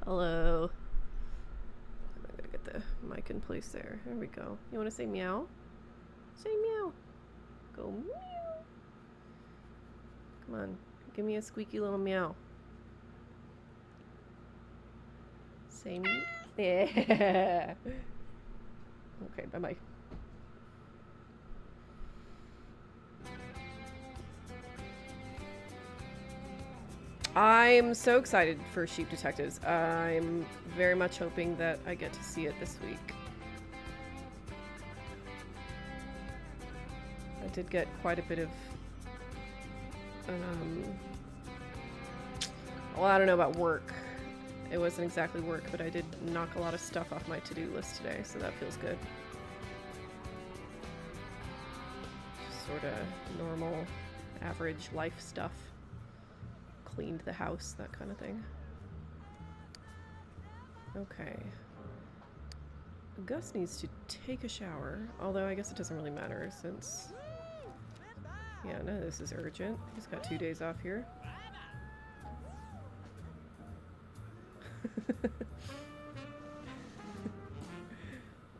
Hello. I'm gonna get the mic in place there. There we go. You want to say meow? Say meow. Go meow. Come on. Give me a squeaky little meow. Say meow. Yeah. Okay, bye-bye. I'm so excited for Sheep Detectives. I'm very much hoping that I get to see it this week. I did get quite a bit of well, I don't know about work. It wasn't exactly work, but I did knock a lot of stuff off my to-do list today, so that feels good. Just sort of normal, average life stuff. Cleaned the house, that kind of thing. Okay. Gus needs to take a shower, although I guess it doesn't really matter since... Yeah, none of this is urgent. He's got 2 days off here.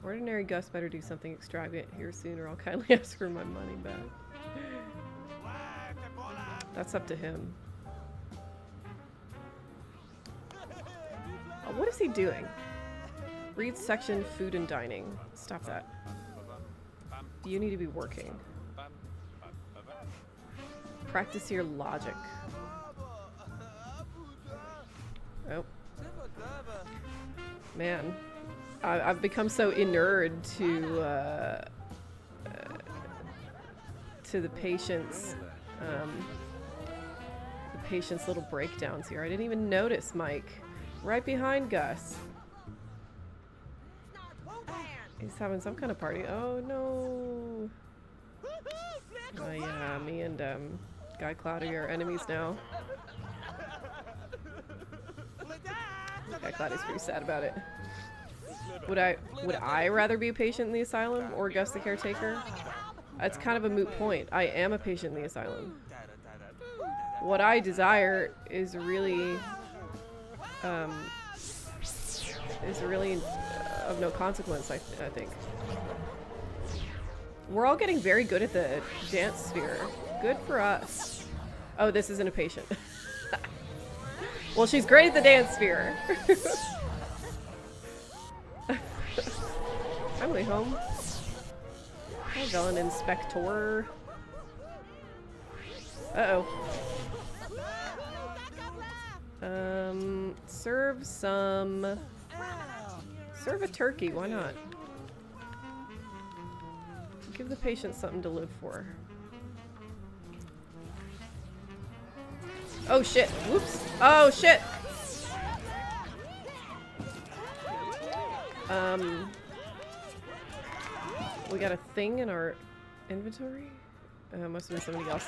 Ordinary Gus better do something extravagant here soon or I'll kindly ask for my money back. That's up to him. Oh, what is he doing? Read section food and dining. Stop that. You need to be working. Practice your logic. Oh. Man. I've become so inured to the patient's little breakdowns here. I didn't even notice Mike. Right behind Gus. He's having some kind of party. Oh no. Oh yeah, me and Guy Cloudy are enemies now. Guy Cloudy's pretty sad about it. Would I rather be a patient in the asylum or Gus the caretaker? It's kind of a moot point. I am a patient in the asylum. What I desire is really of no consequence, I think. We're all getting very good at the dance sphere. Good for us. Oh, this isn't a patient. Well, she's great at the dance sphere. I'm way home. Hi, Villain Inspector. Uh-oh. Serve a turkey, why not? Give the patient something to live for. Oh shit, whoops. Oh shit! We got a thing in our inventory? Must have been somebody else.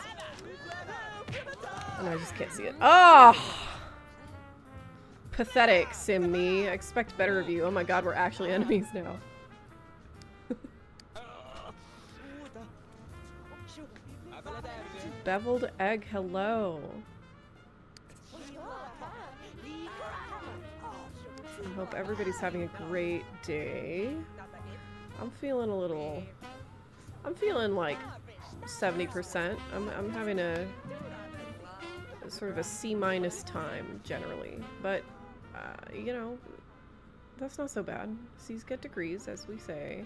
Oh, no, I just can't see it. Oh! Pathetic, Sim me. I expect better of you. Oh my god, we're actually enemies now. Beveled egg, hello. I hope everybody's having a great day. I'm feeling like 70%. I'm having a sort of a C- time generally, but you know, that's not so bad. C's get degrees, as we say.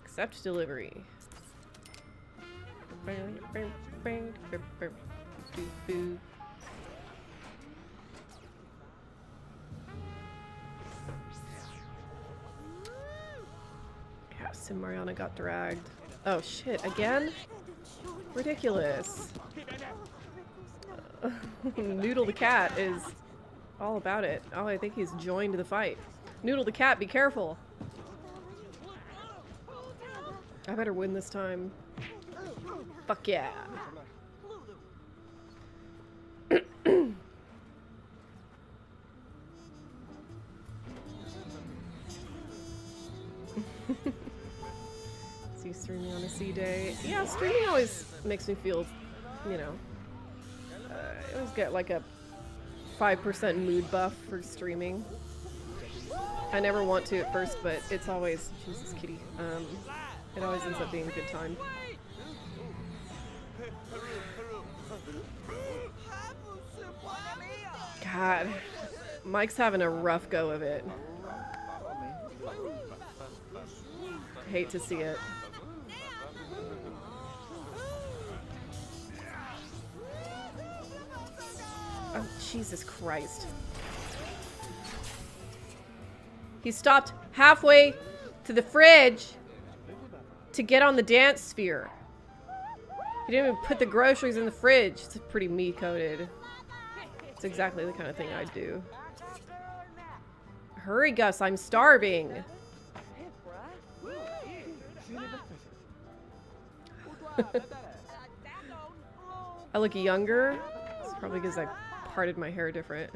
Accept delivery. Yes, and Mariana got dragged. Oh shit, again? Ridiculous. Noodle the cat is all about it. Oh, I think he's joined the fight. Noodle the cat, be careful. I better win this time. Fuck yeah. moody day. Yeah, streaming always makes me feel, you know, I always get like a 5% mood buff for streaming. I never want to at first, but it's always, Jesus kitty, it always ends up being a good time. God, Mike's having a rough go of it. Hate to see it. Oh, Jesus Christ. He stopped halfway to the fridge to get on the dance sphere. He didn't even put the groceries in the fridge. It's pretty me-coded. It's exactly the kind of thing I'd do. Hurry, Gus, I'm starving. I look younger. It's probably because I parted my hair different.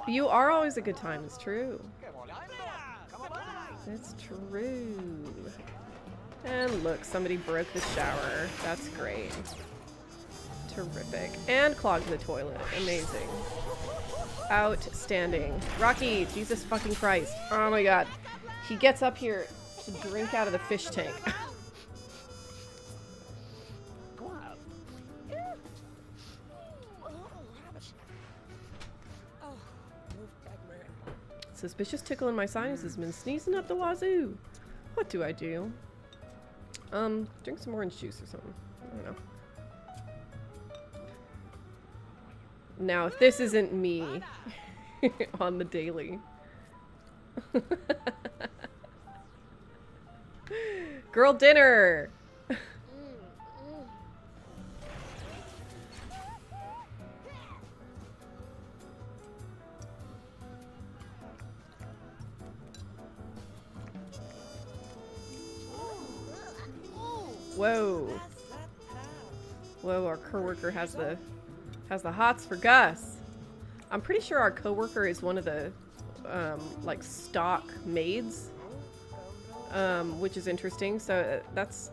You are always a good time, it's true. It's true. And look, somebody broke the shower. That's great. Terrific. And clogged the toilet. Amazing. Outstanding. Rocky, Jesus fucking Christ. Oh my god. He gets up here to drink out of the fish tank. Suspicious tickle in my sinuses, been sneezing up the wazoo. What do I do? Drink some orange juice or something. I don't know. Now, if this isn't me on the daily. Girl dinner! Whoa. Whoa, our coworker has the hots for Gus. I'm pretty sure our coworker is one of the like stock maids. Which is interesting. So that's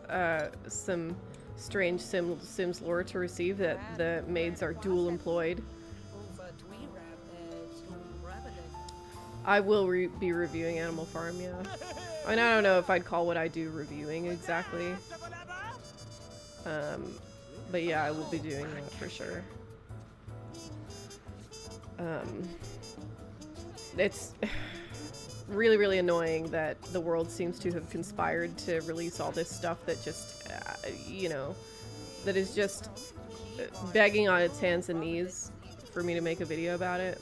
some strange Sims lore to receive, that the maids are dual employed. I will be reviewing Animal Farm, yeah. And I don't know if I'd call what I do reviewing exactly. But yeah, I will be doing that for sure. It's really, really annoying that the world seems to have conspired to release all this stuff that just, you know, that is just begging on its hands and knees for me to make a video about it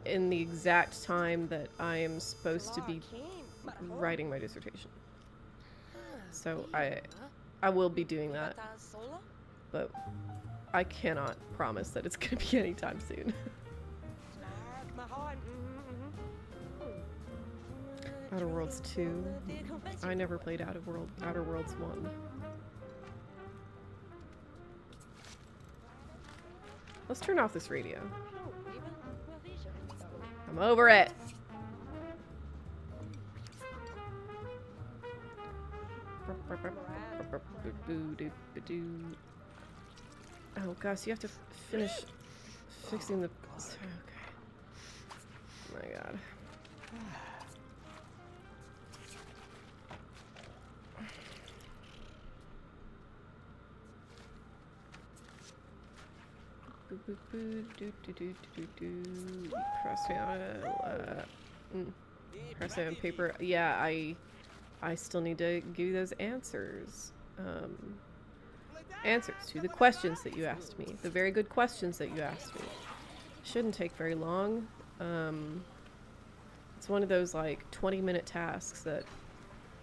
in the exact time that I am supposed to be writing my dissertation. So I will be doing that, but I cannot promise that it's going to be anytime soon. Outer Worlds 2. I never played Outer Worlds 1. Let's turn off this radio. I'm over it. Oh gosh, you have to finish fixing the... Okay. Oh my god. Cross out on paper. Yeah, I still need to give you those answers. Answers to the questions that you asked me. The very good questions that you asked me. Shouldn't take very long. It's one of those like 20-minute tasks that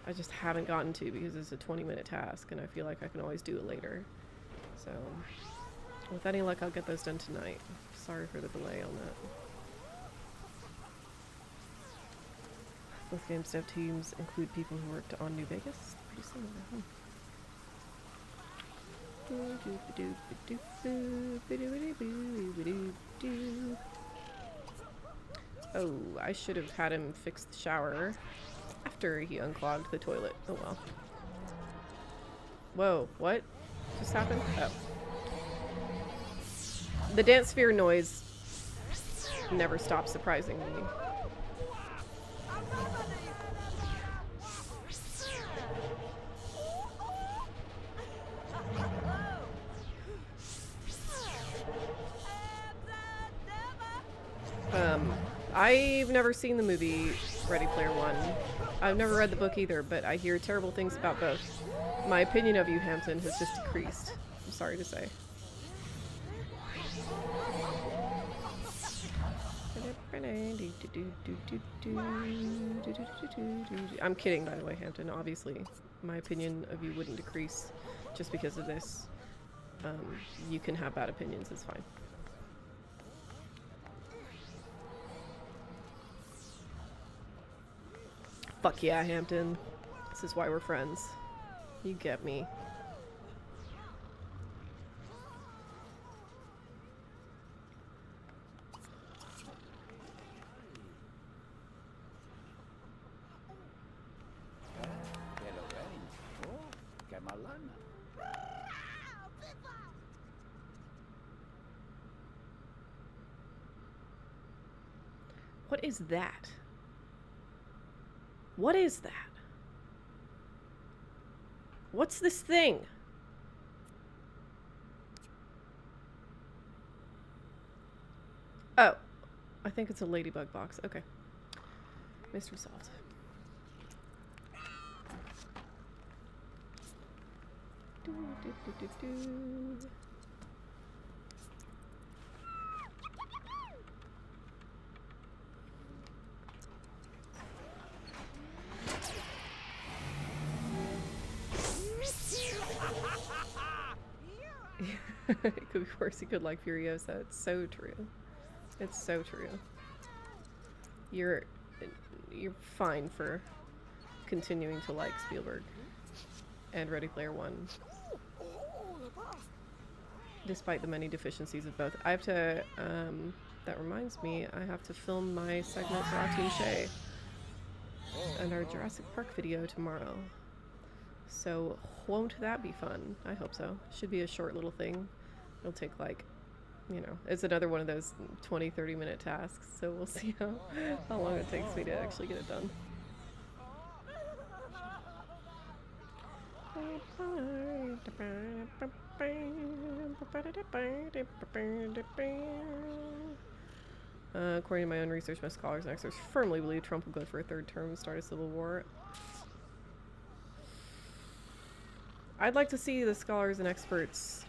I just haven't gotten to because it's a 20-minute task and I feel like I can always do it later. So with any luck, I'll get those done tonight. Sorry for the delay on that. Both game dev teams include people who worked on New Vegas. Pretty similar, huh? Oh, I should have had him fix the shower after he unclogged the toilet. Oh well. Whoa, what just happened? Oh. The dance sphere noise never stops surprising me. I've never seen the movie Ready Player One. I've never read the book either, but I hear terrible things about both. My opinion of you, Hampton, has just decreased. I'm sorry to say. I'm kidding, by the way, Hampton. Obviously, my opinion of you wouldn't decrease just because of this. You can have bad opinions, it's fine. Fuck yeah, Hampton. This is why we're friends. You get me. What is that? What is that? What's this thing? Oh, I think it's a ladybug box. Okay. Mystery solved. Do, do, do, do, do. It could be worse. He could like Furiosa. It's so true. It's so true. You're fine for continuing to like Spielberg and Ready Player One, despite the many deficiencies of both. I have to. That reminds me, I have to film my segment for Team Shay and our Jurassic Park video tomorrow. So won't that be fun? I hope so. Should be a short little thing. It'll take like, you know, it's another one of those 20-30 minute tasks. So we'll see how long it takes me to actually get it done. According to my own research, my scholars and experts firmly believe Trump will go for a third term and start a civil war. I'd like to see the scholars and experts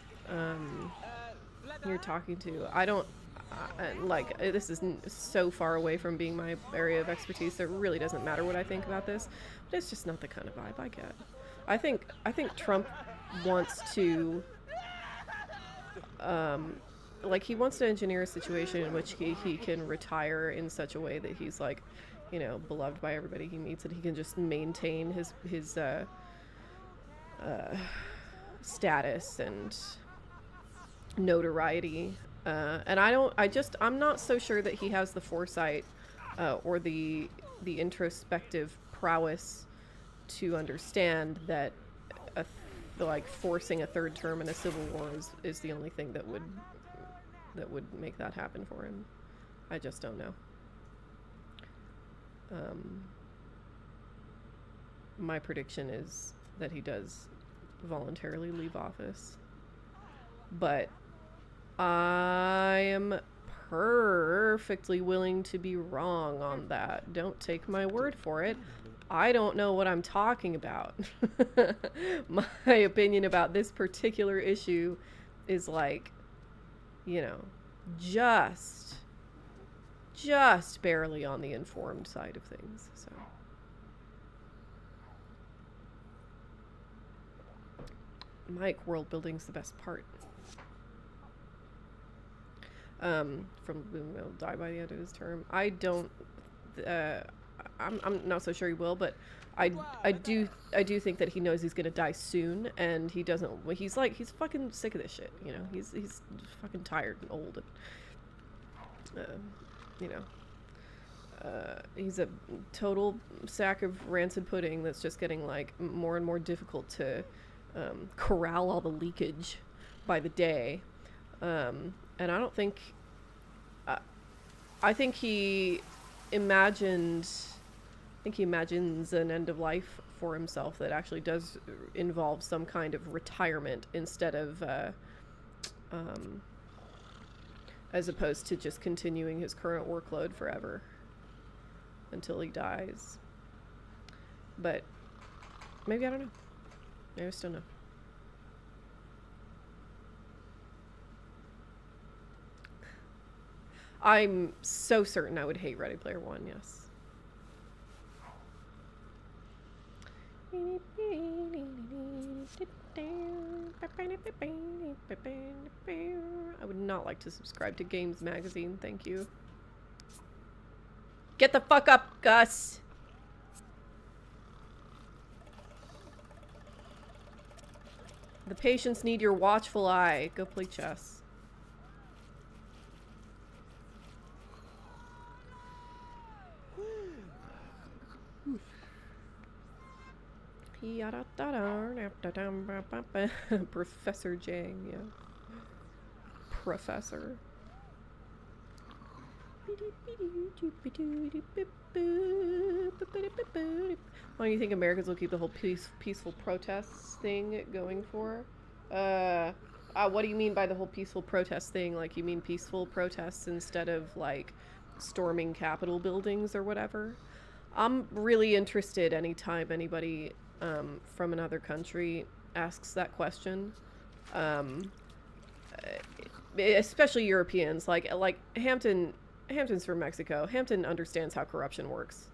you're talking to. I don't like this is so far away from being my area of expertise that it really doesn't matter what I think about this, but it's just not the kind of vibe I get. I think Trump wants to like he wants to engineer a situation in which he can retire in such a way that he's like, you know, beloved by everybody he meets, and he can just maintain his status and notoriety, and I'm not so sure that he has the foresight or the introspective prowess to understand that like forcing a third term in a civil war is the only thing that would make that happen for him. I just don't know. My prediction is that he does voluntarily leave office, but I am perfectly willing to be wrong on that. Don't take my word for it. I don't know what I'm talking about. My opinion about this particular issue is like, you know, just barely on the informed side of things. So Mike, world building's the best part. From Bloom will die by the end of his term. I don't. I'm not so sure he will, but I do think that he knows he's gonna die soon, and he doesn't. He's fucking sick of this shit. You know, he's fucking tired and old, and you know, he's a total sack of rancid pudding that's just getting like more and more difficult to corral all the leakage by the day. And I don't think, I think he imagines an end of life for himself that actually does involve some kind of retirement instead of, as opposed to just continuing his current workload forever until he dies. But maybe, I don't know. Maybe I still know. I'm so certain I would hate Ready Player One, yes. I would not like to subscribe to Games Magazine, thank you. Get the fuck up, Gus! The patients need your watchful eye. Go play chess. Professor Jang, yeah. Professor. Why do you think Americans will keep the whole peaceful protests thing going for? What do you mean by the whole peaceful protest thing? Like, you mean peaceful protests instead of, like, storming Capitol buildings or whatever? I'm really interested anytime anybody from another country asks that question. Especially Europeans. Like Hampton's from Mexico. Hampton understands how corruption works.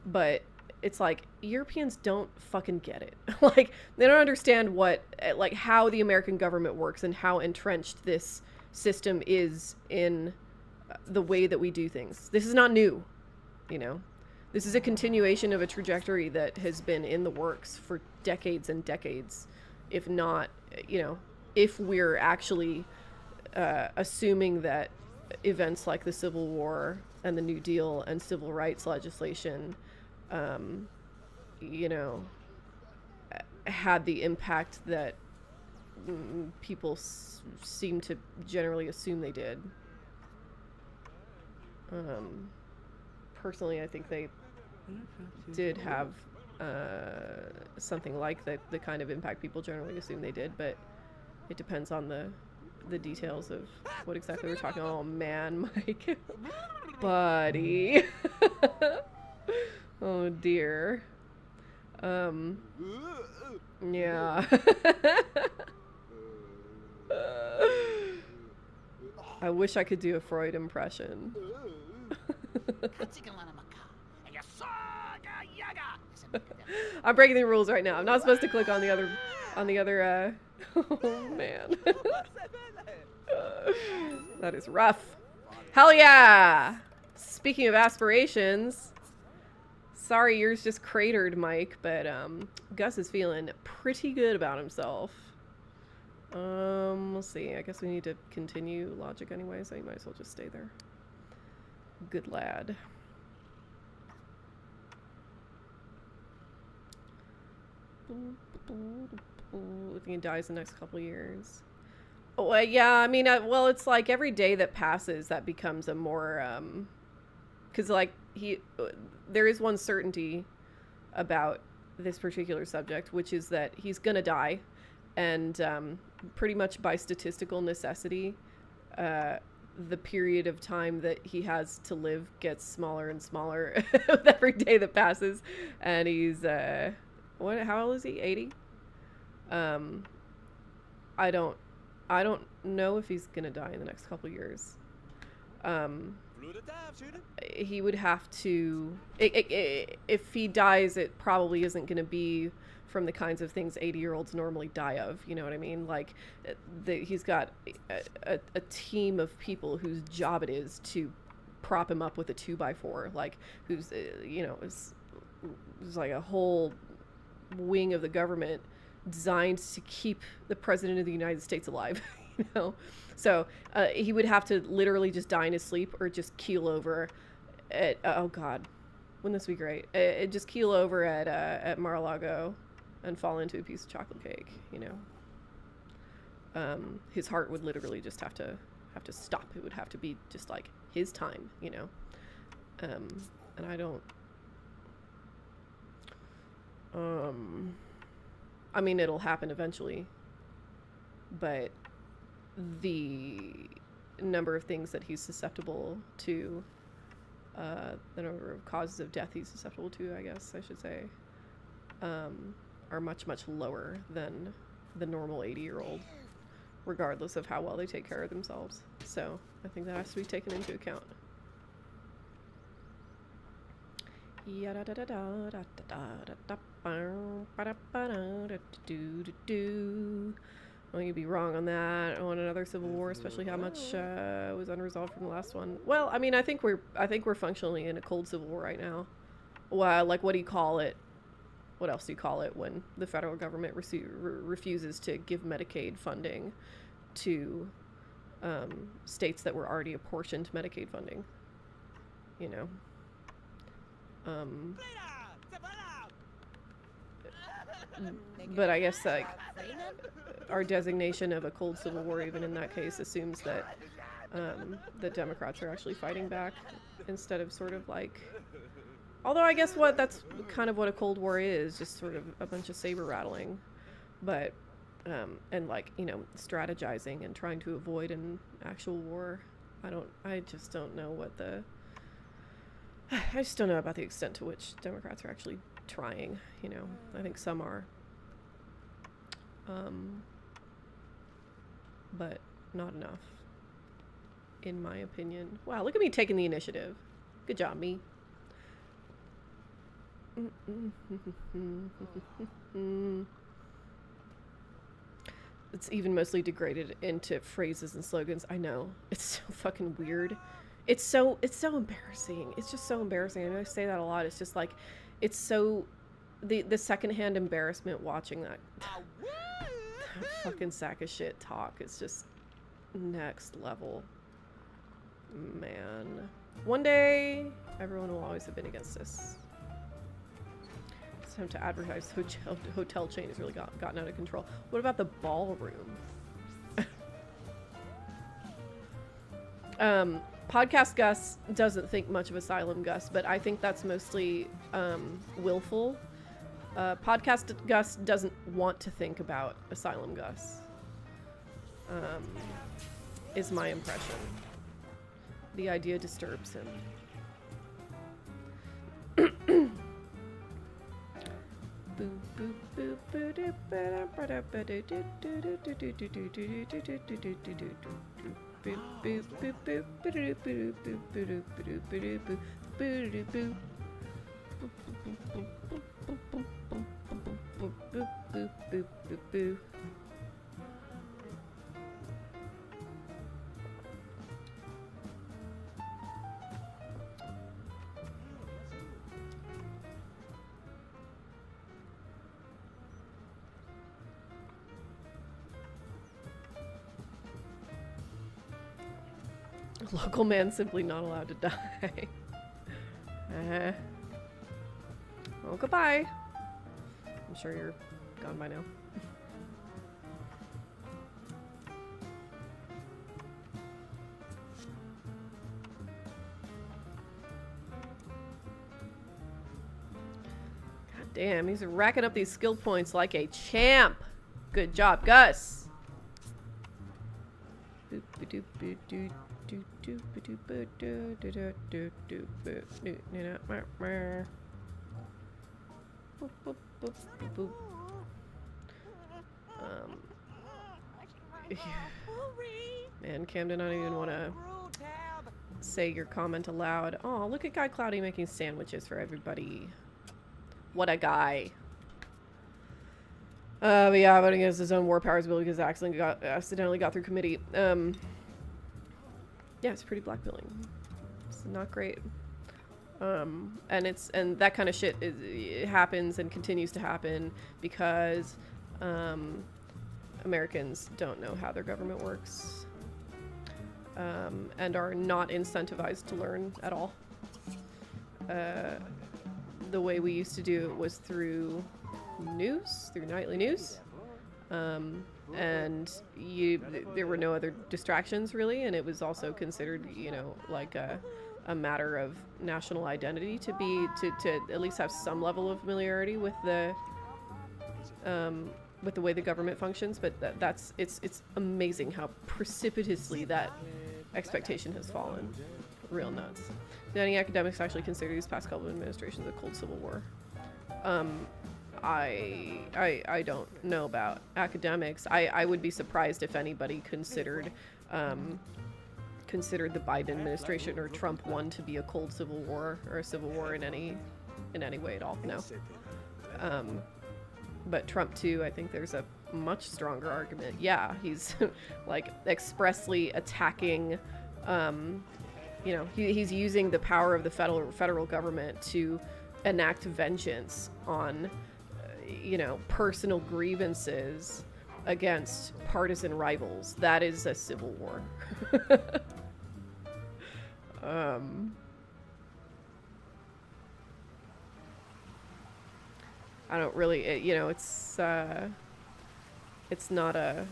But it's like, Europeans don't fucking get it. Like, they don't understand how the American government works and how entrenched this system is in the way that we do things. This is not new, you know? This is a continuation of a trajectory that has been in the works for decades and decades, if not, you know, if we're actually assuming that events like the Civil War and the New Deal and civil rights legislation, you know, had the impact that people seem to generally assume they did. Personally, I think they did have something like the kind of impact people generally assume they did, but it depends on the details of what exactly we're talking about. Oh man, Mike. Buddy. Oh dear. Yeah. I wish I could do a Freud impression. I'm breaking the rules right now. I'm not supposed to click on the other oh man. That is rough. Hell yeah! Speaking of aspirations, sorry yours just cratered, Mike, but Gus is feeling pretty good about himself. We'll see. I guess we need to continue logic anyway, so you might as well just stay there. Good lad. I think he dies in the next couple years. Oh, yeah, I mean, well, it's like every day that passes that becomes a more, because like there is one certainty about this particular subject, which is that he's gonna die, and pretty much by statistical necessity, the period of time that he has to live gets smaller and smaller with every day that passes, and he's how old is he? 80? I don't know if he's gonna die in the next couple years. He would have to, if he dies, it probably isn't gonna be from the kinds of things 80-year-olds normally die of, you know what I mean? Like, he's got a team of people whose job it is to prop him up with a 2x4, like, who's, you know, is like a whole wing of the government designed to keep the president of the United States alive, you know? So he would have to literally just die in his sleep or just keel over oh god, wouldn't this be great? It just keel over at Mar-a-Lago and fall into a piece of chocolate cake, you know. His heart would literally just have to stop. It would have to be just like his time, you know. And I don't. I mean, it'll happen eventually, but the number of things that he's susceptible to, the number of causes of death he's susceptible to, I guess I should say, are much, much lower than the normal 80-year-old, regardless of how well they take care of themselves. So I think that has to be taken into account. Well, you'd be wrong on that. On another civil war, especially how much was unresolved from the last one. Well, I mean, I think we're functionally in a cold civil war right now. Well, like, what do you call it? What else do you call it when the federal government refuses to give Medicaid funding to states that were already apportioned Medicaid funding? You know. But I guess, like, our designation of a cold civil war, even in that case, assumes that the Democrats are actually fighting back instead of sort of like, although I guess that's kind of what a Cold War is, just sort of a bunch of saber rattling, but and, like, you know, strategizing and trying to avoid an actual war. I just don't know about the extent to which Democrats are actually trying, you know. I think some are. But not enough, in my opinion. Wow, look at me taking the initiative. Good job, me. It's even mostly degraded into phrases and slogans. I know. It's so fucking weird. It's so embarrassing. It's just so embarrassing. I know I say that a lot. It's just like, it's so, the secondhand embarrassment watching that fucking sack of shit talk. It's just next level. Man. One day, everyone will always have been against this. It's time to advertise hotel chain has really gotten out of control. What about the ballroom? Podcast Gus doesn't think much of Asylum Gus, but I think that's mostly willful. Podcast Gus doesn't want to think about Asylum Gus, is my impression. The idea disturbs him. Local man simply not allowed to die. Well, goodbye. I'm sure you're gone by now. God damn, he's racking up these skill points like a champ. Good job, Gus. Man, Camden, I don't even want to say your comment aloud. Oh, look at Guy Cloudy making sandwiches for everybody. What a guy. But yeah, voting against his own war powers bill because accidentally got through committee. Yeah, it's pretty blackpilling. It's not great. And that kind of shit it happens and continues to happen because Americans don't know how their government works, and are not incentivized to learn at all. the way we used to do it was through news, through nightly news. And there were no other distractions really, and it was also considered, you know, like a matter of national identity to at least have some level of familiarity with the way the government functions. But it's amazing how precipitously that expectation has fallen. Real nuts. Many academics actually consider these past couple of administrations a cold civil war. I don't know about academics. I would be surprised if anybody considered the Biden administration or Trump one to be a cold civil war or a civil war in any way at all. No. But Trump too, I think there's a much stronger argument. Yeah, he's like expressly attacking, you know, he's using the power of the federal government to enact vengeance on, you know, personal grievances against partisan rivals. That is a civil war. I don't really, you know, it's not a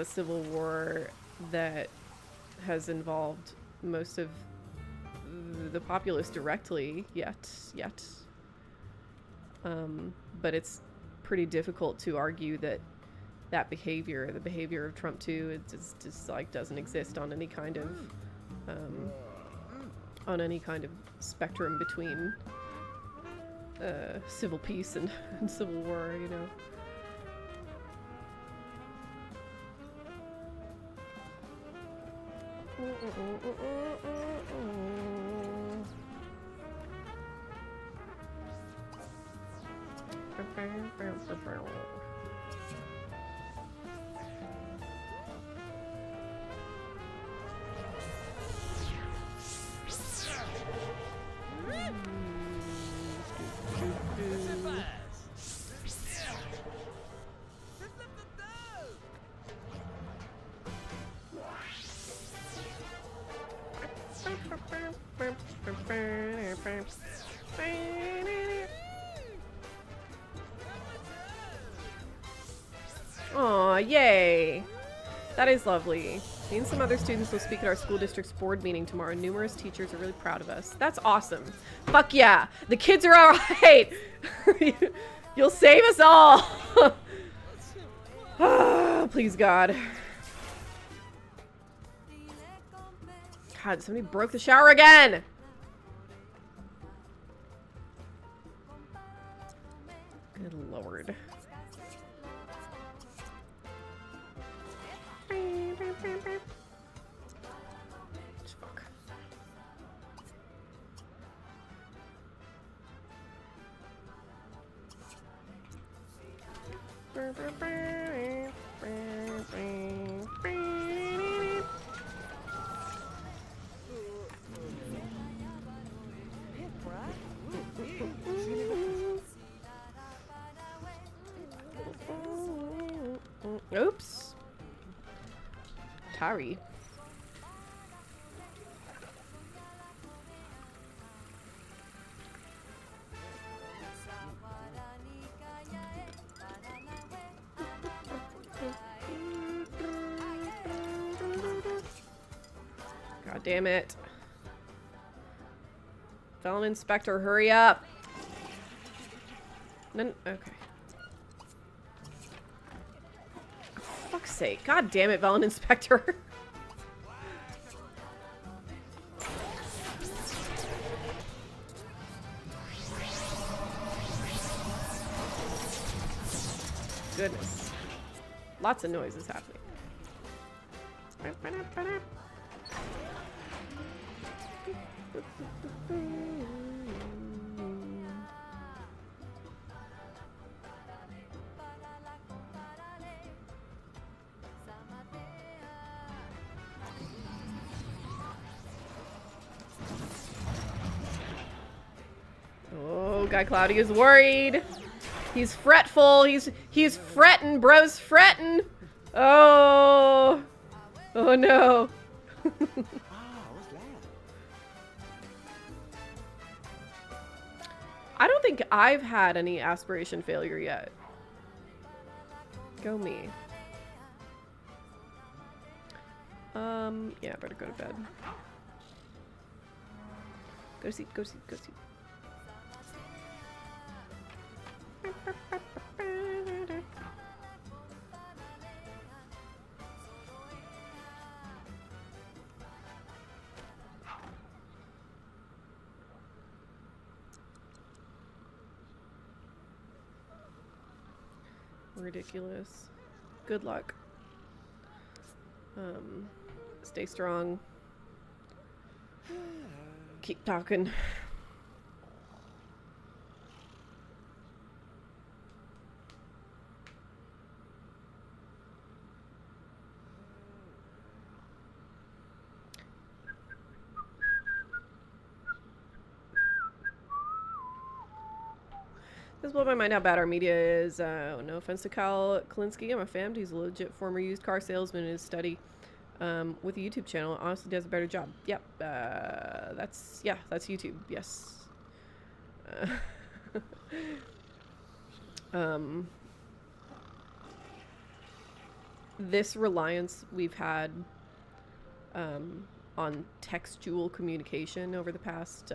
civil war that has involved most of the populace directly yet. But it's pretty difficult to argue that the behavior of Trump too, it just like doesn't exist on any kind of spectrum between civil peace and civil war, you know. Aw, yay! That is lovely. Me and some other students will speak at our school district's board meeting tomorrow. Numerous teachers are really proud of us. That's awesome. Fuck yeah! The kids are alright! You'll save us all! Please, God. God, somebody broke the shower again! Good lord. Fuck. Oops. Tari. God damn it. Felon Inspector, hurry up. Okay. For fuck's sake. God damn it, Felon Inspector. Goodness. Lots of noise is happening. Oh, Guy Cloudy is worried. He's fretful. He's fretting, bro's fretting. Oh. Oh no. I don't think I've had any aspiration failure yet. Go me. Yeah, I better go to bed. Go to sleep, go to sleep, go to sleep. Ridiculous. Good luck. Stay strong. Keep talking. This blows my mind how bad our media is. No offense to Kyle Klinsky, I'm a fan. He's a legit former used car salesman in his study with a YouTube channel. Honestly, does a better job. Yep, that's YouTube. Yes. This reliance we've had on textual communication over the past.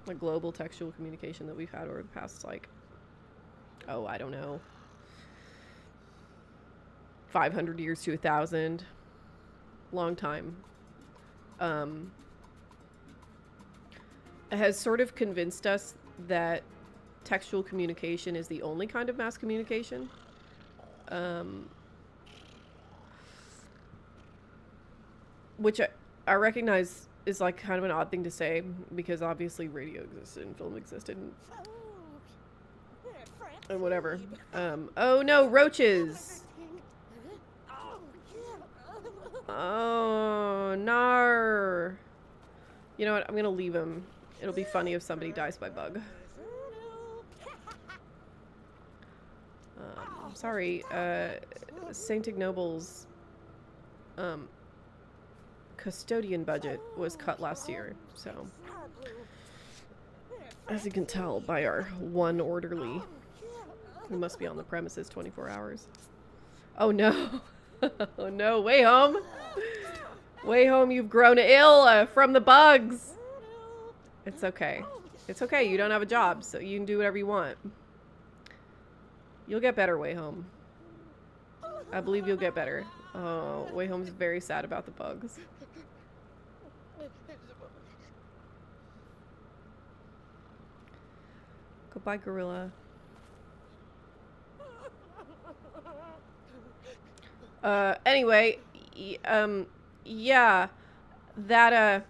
Like global textual communication that we've had over the past, like, oh, I don't know, 500 years to 1,000, long time, has sort of convinced us that textual communication is the only kind of mass communication. Which I recognize is like kind of an odd thing to say, because obviously radio existed and film existed and whatever. Oh no, roaches! Oh, nar. You know what, I'm gonna leave him. It'll be funny if somebody dies by bug. Sorry, St. Ignoble's custodian budget was cut last year, so as you can tell by our one orderly who must be on the premises 24 hours. Oh no. Oh no, way home. Way home, you've grown ill from the bugs. It's okay. It's okay, you don't have a job, so you can do whatever you want. You'll get better, Way Home. I believe you'll get better. Oh, Way Home's very sad about the bugs. Goodbye, gorilla. Anyway, yeah, that,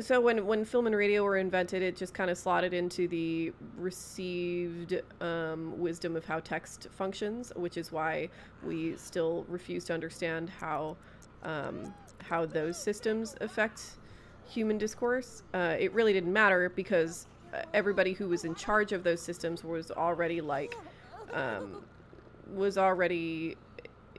so when film and radio were invented, it just kind of slotted into the received, wisdom of how text functions, which is why we still refuse to understand how those systems affect human discourse. It really didn't matter because everybody who was in charge of those systems was already like,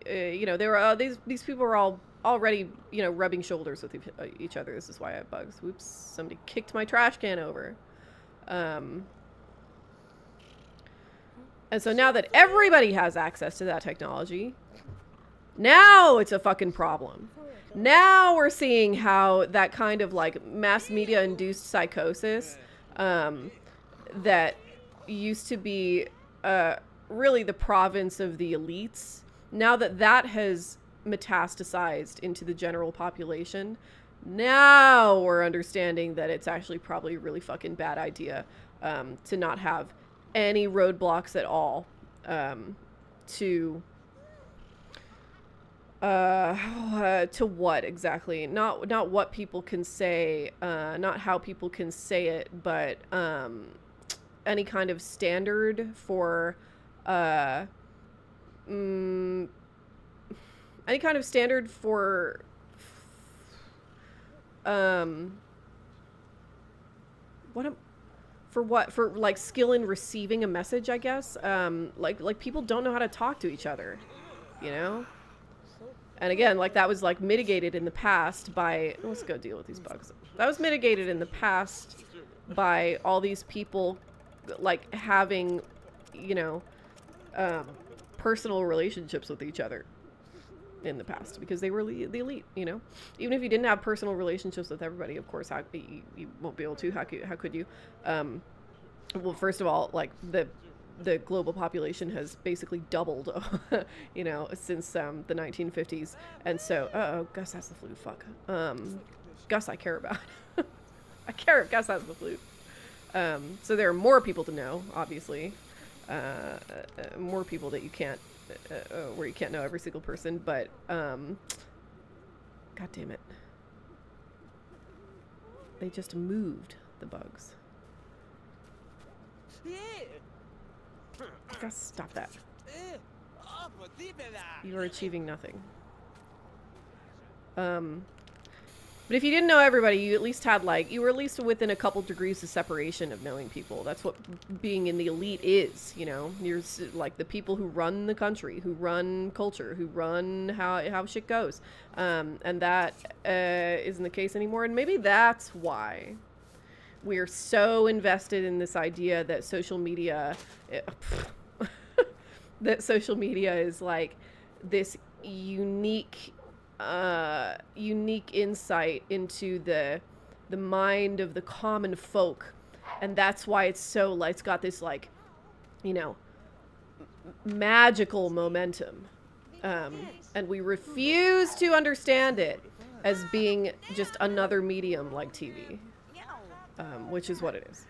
you know, they were, these people were all already, you know, rubbing shoulders with each other. This is why I have bugs. Whoops, somebody kicked my trash can over. And so now that everybody has access to that technology, now it's a fucking problem. Now we're seeing how that kind of like mass media induced psychosis that used to be really the province of the elites, now that has metastasized into the general population, now we're understanding that it's actually probably a really fucking bad idea to not have any roadblocks at all to what exactly? Not what people can say, not how people can say it, but any kind of standard for any kind of standard for for like skill in receiving a message, I guess. Like people don't know how to talk to each other, you know? And again, like that was like mitigated in the past by, let's go deal with these bugs. That was mitigated in the past by all these people, like, having, you know, personal relationships with each other in the past, because they were the elite, you know? Even if you didn't have personal relationships with everybody, of course, you won't be able to. How could you? Well, first of all, like, the global population has basically doubled, you know, since the 1950s. And so, uh-oh, Gus has the flu, fuck. Gus I care about. I care if Gus has the flu. So there are more people to know, obviously. More people that you can't, where you can't know every single person, but, God damn it. They just moved the bugs. Gus, stop that. You are achieving nothing. But if you didn't know everybody, you at least had, like, you were at least within a couple degrees of separation of knowing people. That's what being in the elite is, you know? You're, like, the people who run the country, who run culture, who run how shit goes. And that isn't the case anymore. And maybe that's why we're so invested in this idea that social media... that social media is, like, this unique insight into the mind of the common folk, and that's why it's so, like, it's got this, like, you know, magical momentum, and we refuse to understand it as being just another medium like TV, which is what it is,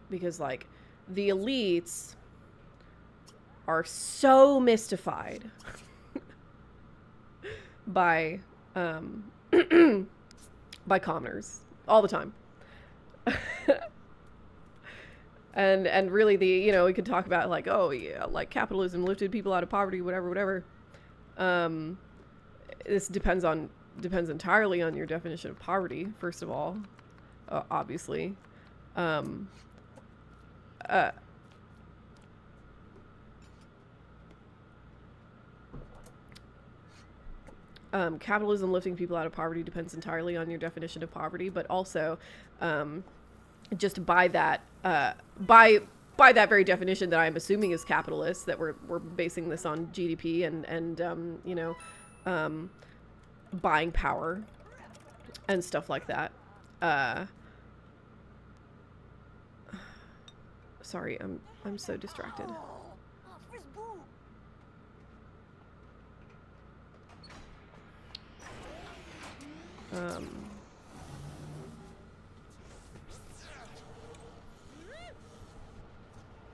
because, like, the elites are so mystified by by commoners all the time. and really, the, you know, we could talk about, like, oh yeah, like, capitalism lifted people out of poverty, whatever. This depends entirely on your definition of poverty, first of all, obviously. Capitalism lifting people out of poverty depends entirely on your definition of poverty, but also, just by that, by that very definition that I'm assuming is capitalist, that we're basing this on GDP and you know, buying power and stuff like that. Sorry, I'm so distracted.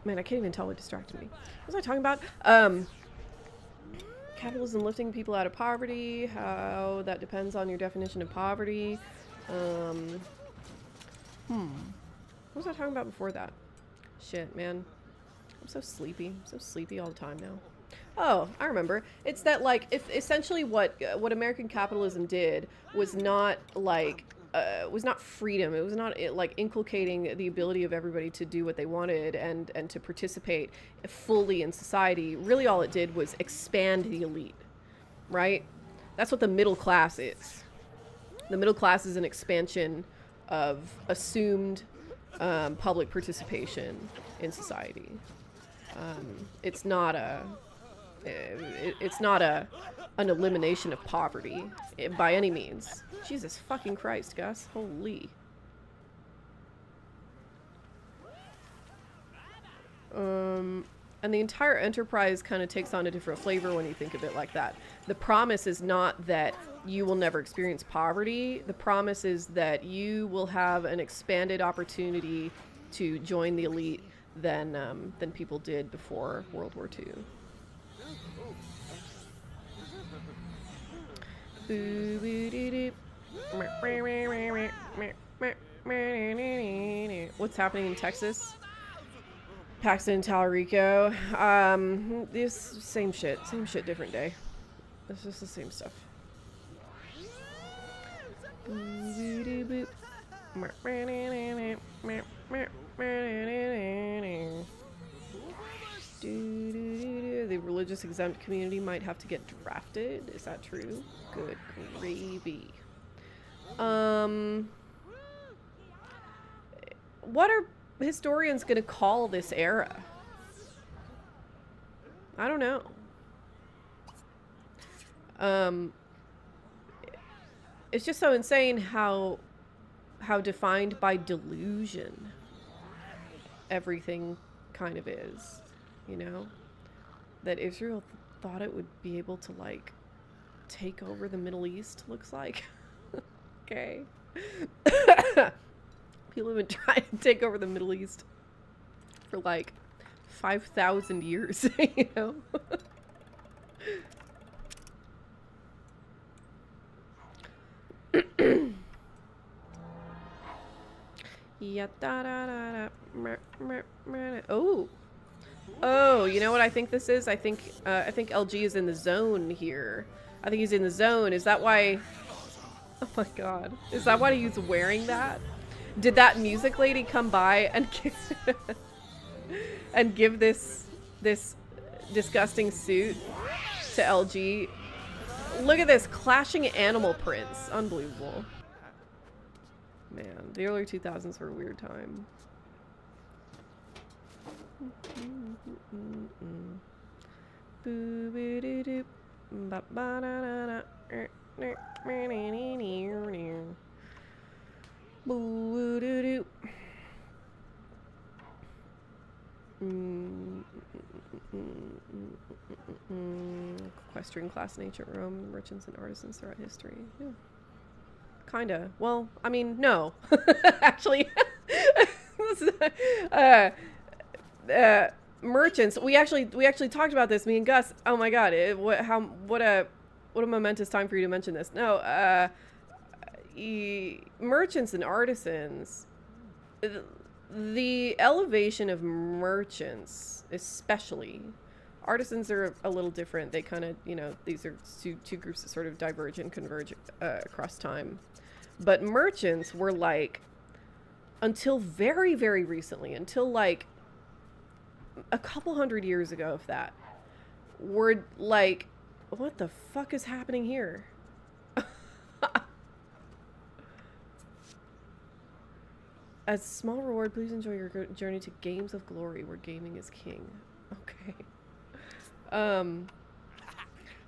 Man, I can't even tell what distracted me. What was I talking about? Capitalism lifting people out of poverty, how that depends on your definition of poverty. What was I talking about before that? Shit, man. I'm so sleepy. I'm so sleepy all the time now. Oh, I remember. It's that, like, if essentially what American capitalism did was not, like, was not freedom. It was not, like, inculcating the ability of everybody to do what they wanted and to participate fully in society. Really, all it did was expand the elite, right? That's what the middle class is. The middle class is an expansion of assumed public participation in society. It's not an elimination of poverty by any means. Jesus fucking Christ, Gus. Holy. And the entire enterprise kind of takes on a different flavor when you think of it like that. The promise is not that you will never experience poverty. The promise is that you will have an expanded opportunity to join the elite than people did before World War II. What's happening in Texas? Paxton, Talarico. This same shit, different day. It's just the same stuff. The religious exempt community might have to get drafted. Is that true? Good gravy. what are historians gonna call this era? I don't know. It's just so insane how defined by delusion everything kind of is, you know? That Israel thought it would be able to, like, take over the Middle East, looks like. Okay. People have been trying to take over the Middle East for, like, 5,000 years, you know? Oh, you know what I think this is? I think LG is in the zone here. I think he's in the zone. Is that why? Oh my god. Is that why he's wearing that? Did that music lady come by and and give this disgusting suit to LG? Look at this, clashing animal prints. Unbelievable. Man, the early 2000s were a weird time. Equestrian class in ancient Rome, merchants and artisans throughout history. Yeah. Kinda. Well, I mean, no. Actually, merchants. We actually talked about this, me and Gus. Oh my god! What a momentous time for you to mention this. No, merchants and artisans. The elevation of merchants, especially. Artisans are a little different. They kind of, you know, these are two groups that sort of diverge and converge across time. But merchants were like, until very, very recently, until like a couple hundred years ago, if that, were like, what the fuck is happening here? As a small reward, please enjoy your journey to Games of Glory, where gaming is king. Okay.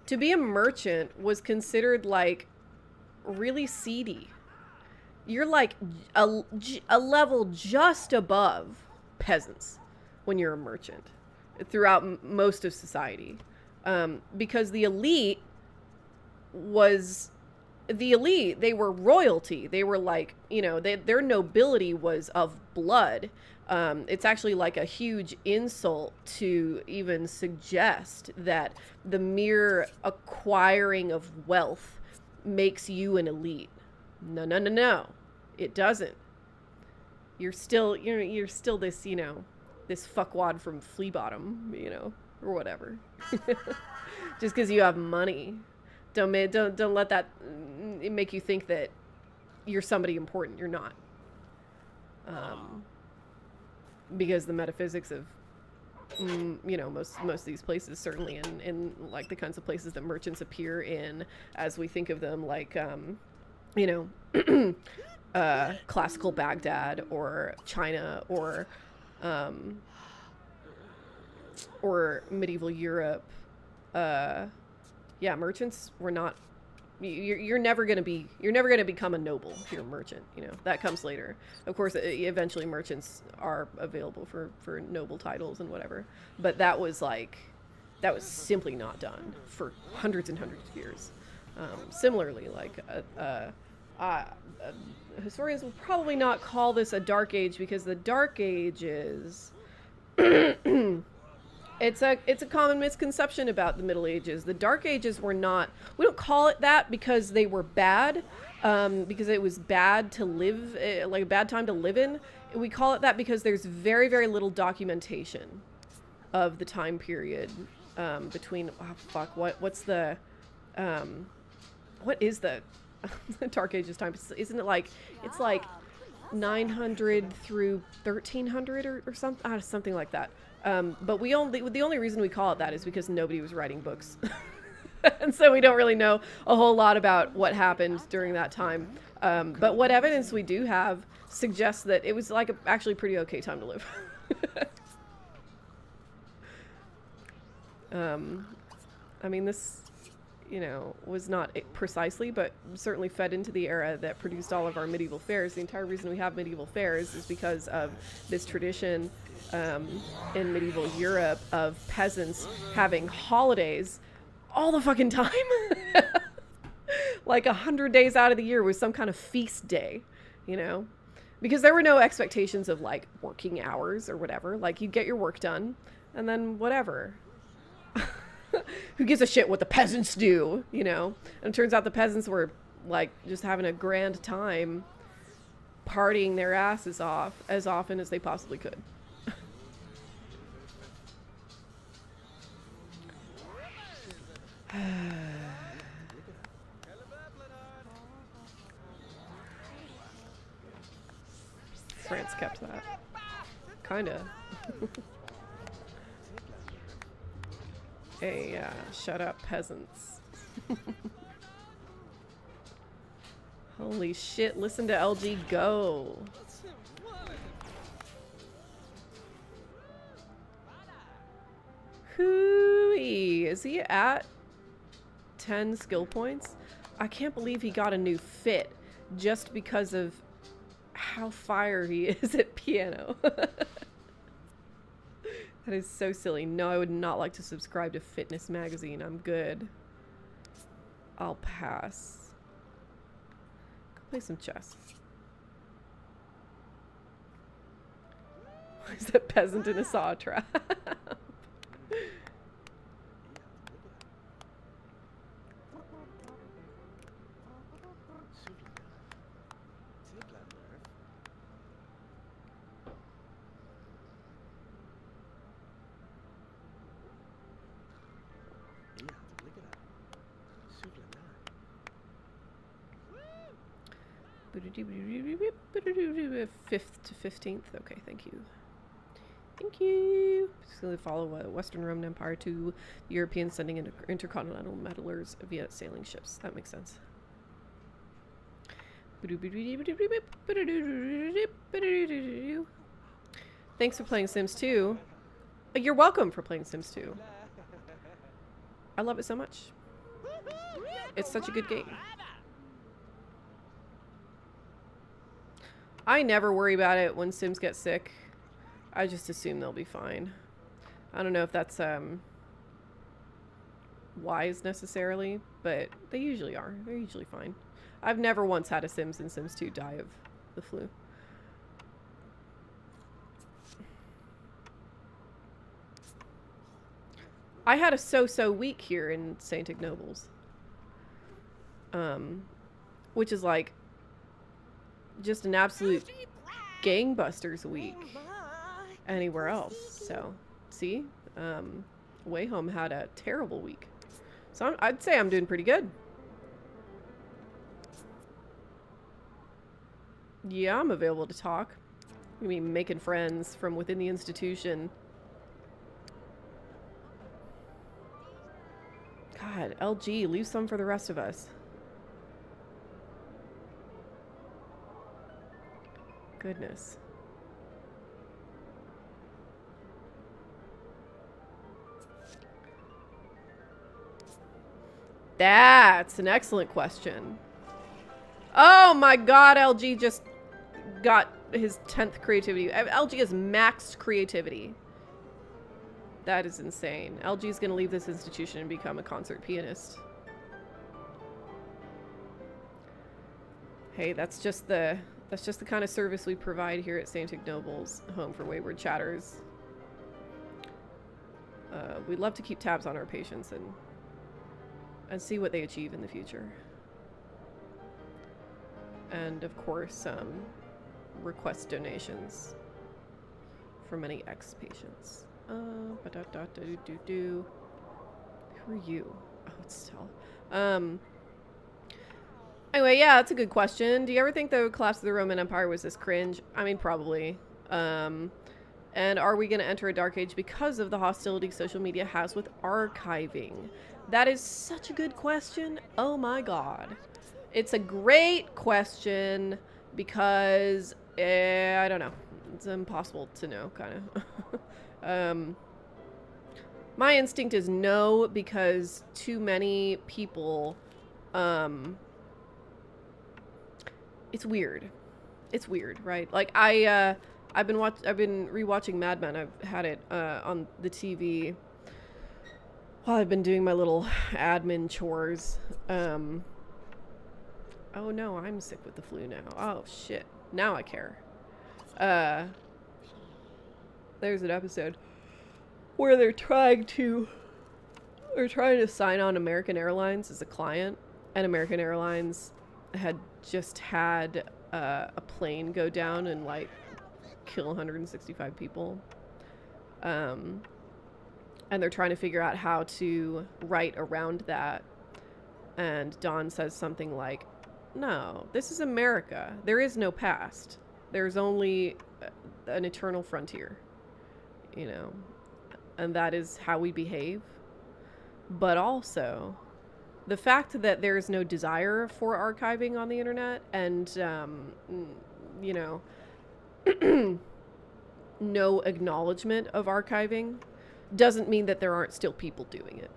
To be a merchant was considered like really seedy. You're like a level just above peasants when you're a merchant throughout most of society. Because the elite, they were royalty. They were like, you know, their nobility was of blood. It's actually like a huge insult to even suggest that the mere acquiring of wealth makes you an elite. No, no, no, no. It doesn't. You're still this, you know, this fuckwad from Flea Bottom, you know, or whatever. Just because you have money. Don't let that make you think that you're somebody important. You're not. Because the metaphysics of, you know, most of these places, certainly in like the kinds of places that merchants appear in, as we think of them, like, you know, classical Baghdad or China or medieval Europe. Yeah, merchants were not. You're never gonna become a noble if you're a merchant. You know, that comes later. Of course, eventually merchants are available for noble titles and whatever. But that was simply not done for hundreds and hundreds of years. Similarly, like historians will probably not call this a dark age, because the dark ages. It's a common misconception about the Middle Ages. The Dark Ages were not. We don't call it that because they were bad, because it was bad to live, like a bad time to live in. We call it that because there's very, very little documentation of the time period between. Oh fuck! What's the? What is the Dark Ages time? Isn't it like it's like 900 through 1300 or something? Something like that. But the only reason we call it that is because nobody was writing books. And so we don't really know a whole lot about what happened during that time. But what evidence we do have suggests that it was like actually pretty okay time to live. I mean, this, you know, was not precisely, but certainly fed into the era that produced all of our medieval fairs. The entire reason we have medieval fairs is because of this tradition in medieval Europe of peasants having holidays all the fucking time. Like 100 days out of the year was some kind of feast day, you know? Because there were no expectations of like working hours or whatever. Like you get your work done and then whatever. Who gives a shit what the peasants do, you know? And it turns out the peasants were like just having a grand time partying their asses off as often as they possibly could. France kept that. Kinda. Hey, shut up, peasants. Holy shit, listen to LG go. Hooey, is he at 10 skill points? I can't believe he got a new fit just because of how fire he is at piano. That is so silly. No, I would not like to subscribe to Fitness Magazine. I'm good. I'll pass. Go play some chess. Why is that peasant in a saw trap? Fifth to 15th. Okay, thank you. Thank you. Just gonna follow Western Roman Empire to the Europeans sending intercontinental meddlers via sailing ships. That makes sense. Thanks for playing Sims 2. You're welcome for playing Sims 2. I love it so much. It's such a good game. I never worry about it when Sims get sick. I just assume they'll be fine. I don't know if that's wise necessarily, but they usually are. They're usually fine. I've never once had a Sims in Sims 2 die of the flu. I had a so-so week here in St. Ignobles. Which is like just an absolute gangbusters week anywhere else. So, see? Way Home had a terrible week. So I'd say I'm doing pretty good. Yeah, I'm available to talk. I mean, making friends from within the institution. God, LG, leave some for the rest of us. Goodness. That's an excellent question. Oh my god, LG just got his 10th creativity. LG has maxed creativity. That is insane. LG is going to leave this institution and become a concert pianist. Hey, that's just the kind of service we provide here at St. Ignoble's, home for wayward chatters. We'd love to keep tabs on our patients and see what they achieve in the future. And of course, request donations from any ex-patients. Who are you? Oh, it's still. Anyway, yeah, that's a good question. Do you ever think the collapse of the Roman Empire was this cringe? I mean, probably. And are we going to enter a dark age because of the hostility social media has with archiving? That is such a good question. Oh my god. It's a great question because I don't know. It's impossible to know, kind of. My instinct is no, because too many people. It's weird. It's weird, right? Like I've been rewatching Mad Men. I've had it on the TV while I've been doing my little admin chores. Oh no, I'm sick with the flu now. Oh shit. Now I care. There's an episode where they're trying to sign on American Airlines as a client, and American Airlines had just had a plane go down and like kill 165 people. And they're trying to figure out how to write around that. And Dawn says something like, no, this is America. There is no past. There's only an eternal frontier, you know, and that is how we behave. But also, the fact that there is no desire for archiving on the internet and, you know, no acknowledgement of archiving doesn't mean that there aren't still people doing it.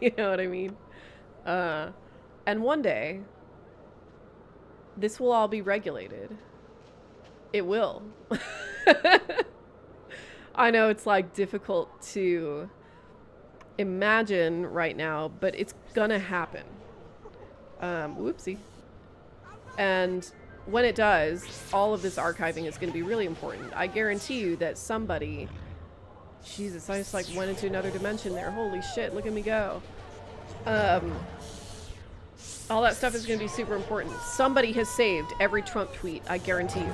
You know what I mean? And one day, this will all be regulated. It will. I know it's like difficult to imagine right now, but it's gonna happen. Whoopsie. And when it does, all of this archiving is gonna be really important. I guarantee you that somebody... Jesus, I just like went into another dimension there. Holy shit, look at me go. All that stuff is going to be super important. Somebody has saved every Trump tweet, I guarantee you.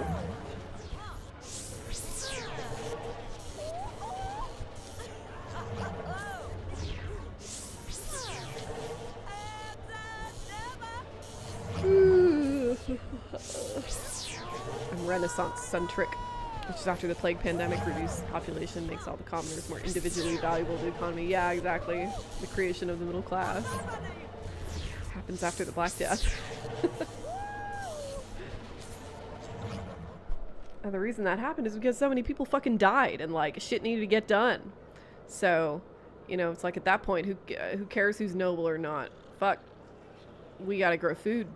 I'm Renaissance-centric, which is after the plague pandemic reduced population makes all the commoners more individually valuable to the economy. Yeah, exactly. The creation of the middle class. Happens after the Black Death. And the reason that happened is because so many people fucking died and like shit needed to get done. So, you know, it's like at that point, who cares who's noble or not? Fuck. We gotta grow food.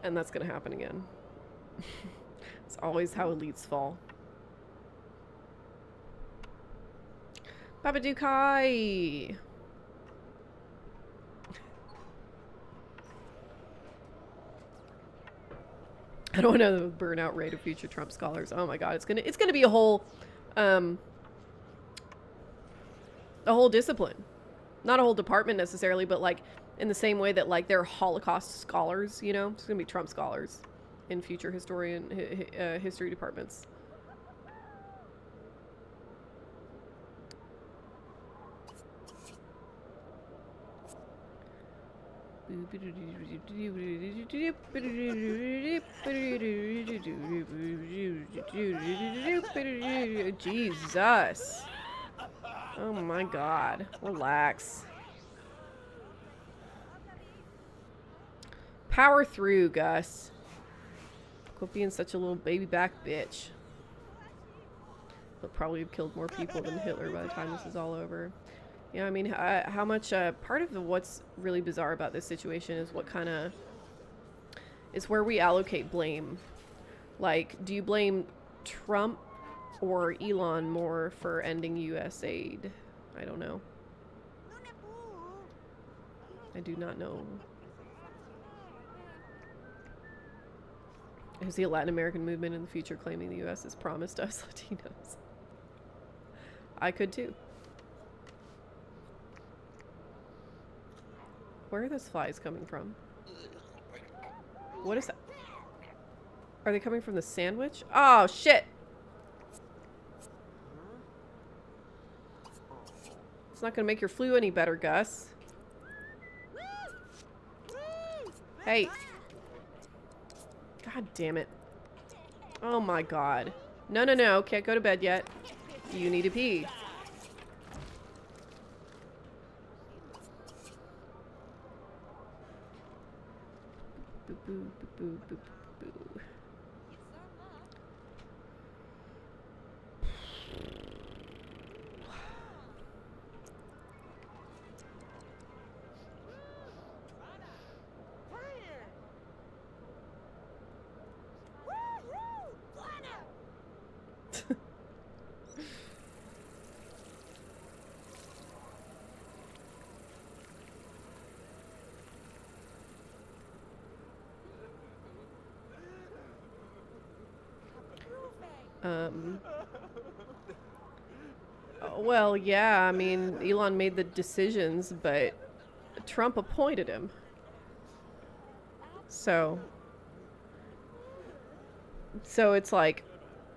And that's gonna happen again. It's always how elites fall. Babadook-hi! I don't know the burnout rate of future Trump scholars. Oh my god, it's gonna be a whole discipline. Not a whole department necessarily, but like in the same way that like there are Holocaust scholars, you know? It's gonna be Trump scholars in future history departments. Jesus. Oh my god. Relax. Power through, Gus. Quit being such a little baby back bitch. He'll probably have killed more people than Hitler by the time this is all over. Yeah, I mean, how much, part of what's really bizarre about this situation is what kind of, is where we allocate blame. Like, do you blame Trump or Elon more for ending U.S. aid? I don't know. I do not know. I see a Latin American movement in the future claiming the U.S. has promised us Latinos. I could too. Where are those flies coming from? What is that? Are they coming from the sandwich? Oh, shit! It's not gonna make your flu any better, Gus. Hey! God damn it. Oh my god. No, no, no. Can't go to bed yet. You need to pee. boo, boo, boo, boo, boo. Well, yeah, I mean, Elon made the decisions, but Trump appointed him. So it's like,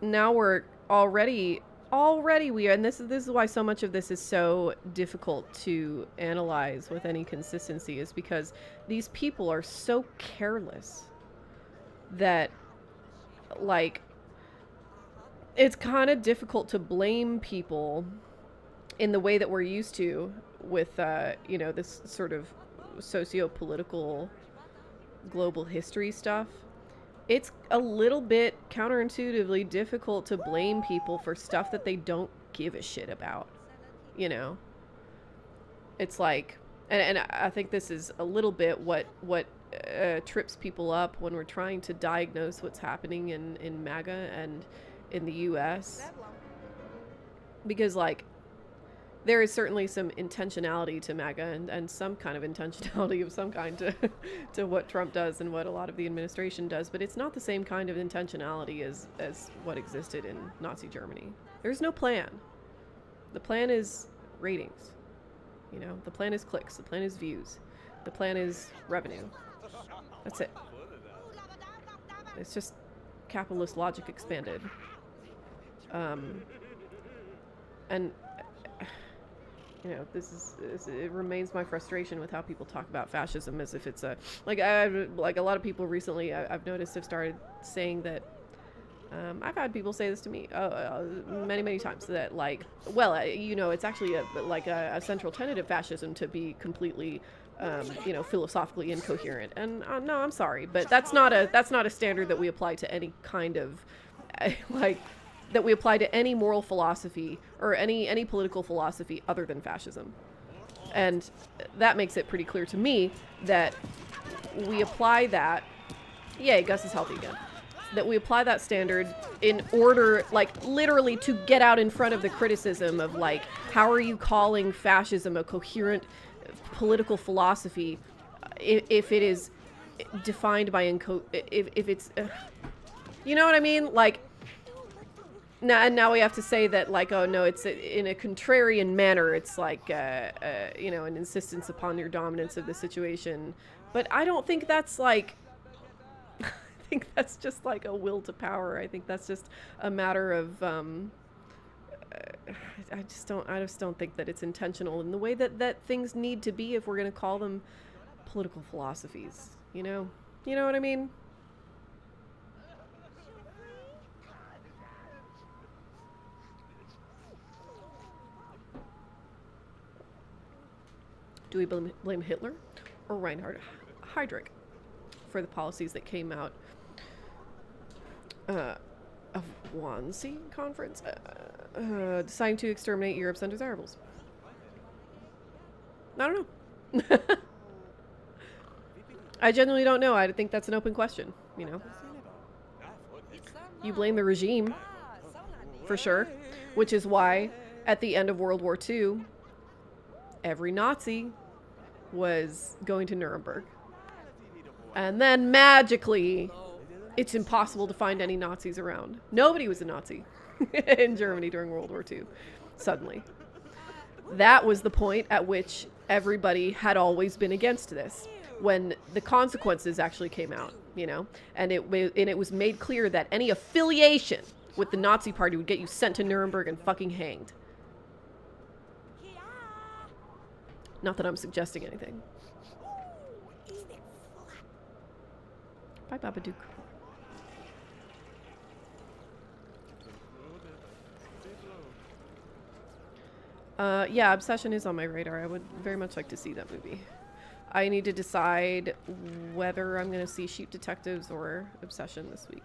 now we're already we are, and this is why so much of this is so difficult to analyze with any consistency, is because these people are so careless that, like, it's kind of difficult to blame people in the way that we're used to with, you know, this sort of socio-political global history stuff. It's a little bit counterintuitively difficult to blame people for stuff that they don't give a shit about, you know? It's like, and I think this is a little bit what trips people up when we're trying to diagnose what's happening in MAGA and in the US. Because, like, there is certainly some intentionality to MAGA and some kind of intentionality of some kind to what Trump does and what a lot of the administration does, but it's not the same kind of intentionality as what existed in Nazi Germany. There's no plan. The plan is ratings. You know, the plan is clicks. The plan is views. The plan is revenue. That's it. It's just capitalist logic expanded. And you know, it remains my frustration with how people talk about fascism as if it's a, like a lot of people recently I've noticed have started saying that, I've had people say this to me many times, that, like, well, you know, it's actually a central tenet of fascism to be completely, you know, philosophically incoherent. And no, I'm sorry, but that's not a standard that we apply to any kind of, like, that we apply to any moral philosophy or any political philosophy other than fascism. And that makes it pretty clear to me that we apply that, yay, Gus is healthy again, that we apply that standard in order, like, literally to get out in front of the criticism of, like, how are you calling fascism a coherent political philosophy if it is defined by if it's, you know what I mean? Like, now we have to say that, like, oh no, it's in a contrarian manner. It's like, you know, an insistence upon your dominance of the situation. But I don't think that's like, I think that's just like a will to power. I think that's just a matter of, I just don't think that it's intentional in the way that things need to be if we're going to call them political philosophies. You know what I mean? Do we blame Hitler or Reinhard Heydrich for the policies that came out of Wannsee Conference, deciding to exterminate Europe's undesirables? I don't know. I genuinely don't know. I think that's an open question, you know. You blame the regime, for sure, which is why at the end of World War II, every Nazi was going to Nuremberg. And then magically, it's impossible to find any Nazis around. Nobody was a Nazi in Germany during World War II, suddenly. That was the point at which everybody had always been against this, when the consequences actually came out, you know? And it was made clear that any affiliation with the Nazi party would get you sent to Nuremberg and fucking hanged. Not that I'm suggesting anything. Bye, Babadook. Yeah, Obsession is on my radar. I would very much like to see that movie. I need to decide whether I'm going to see Sheep Detectives or Obsession this week.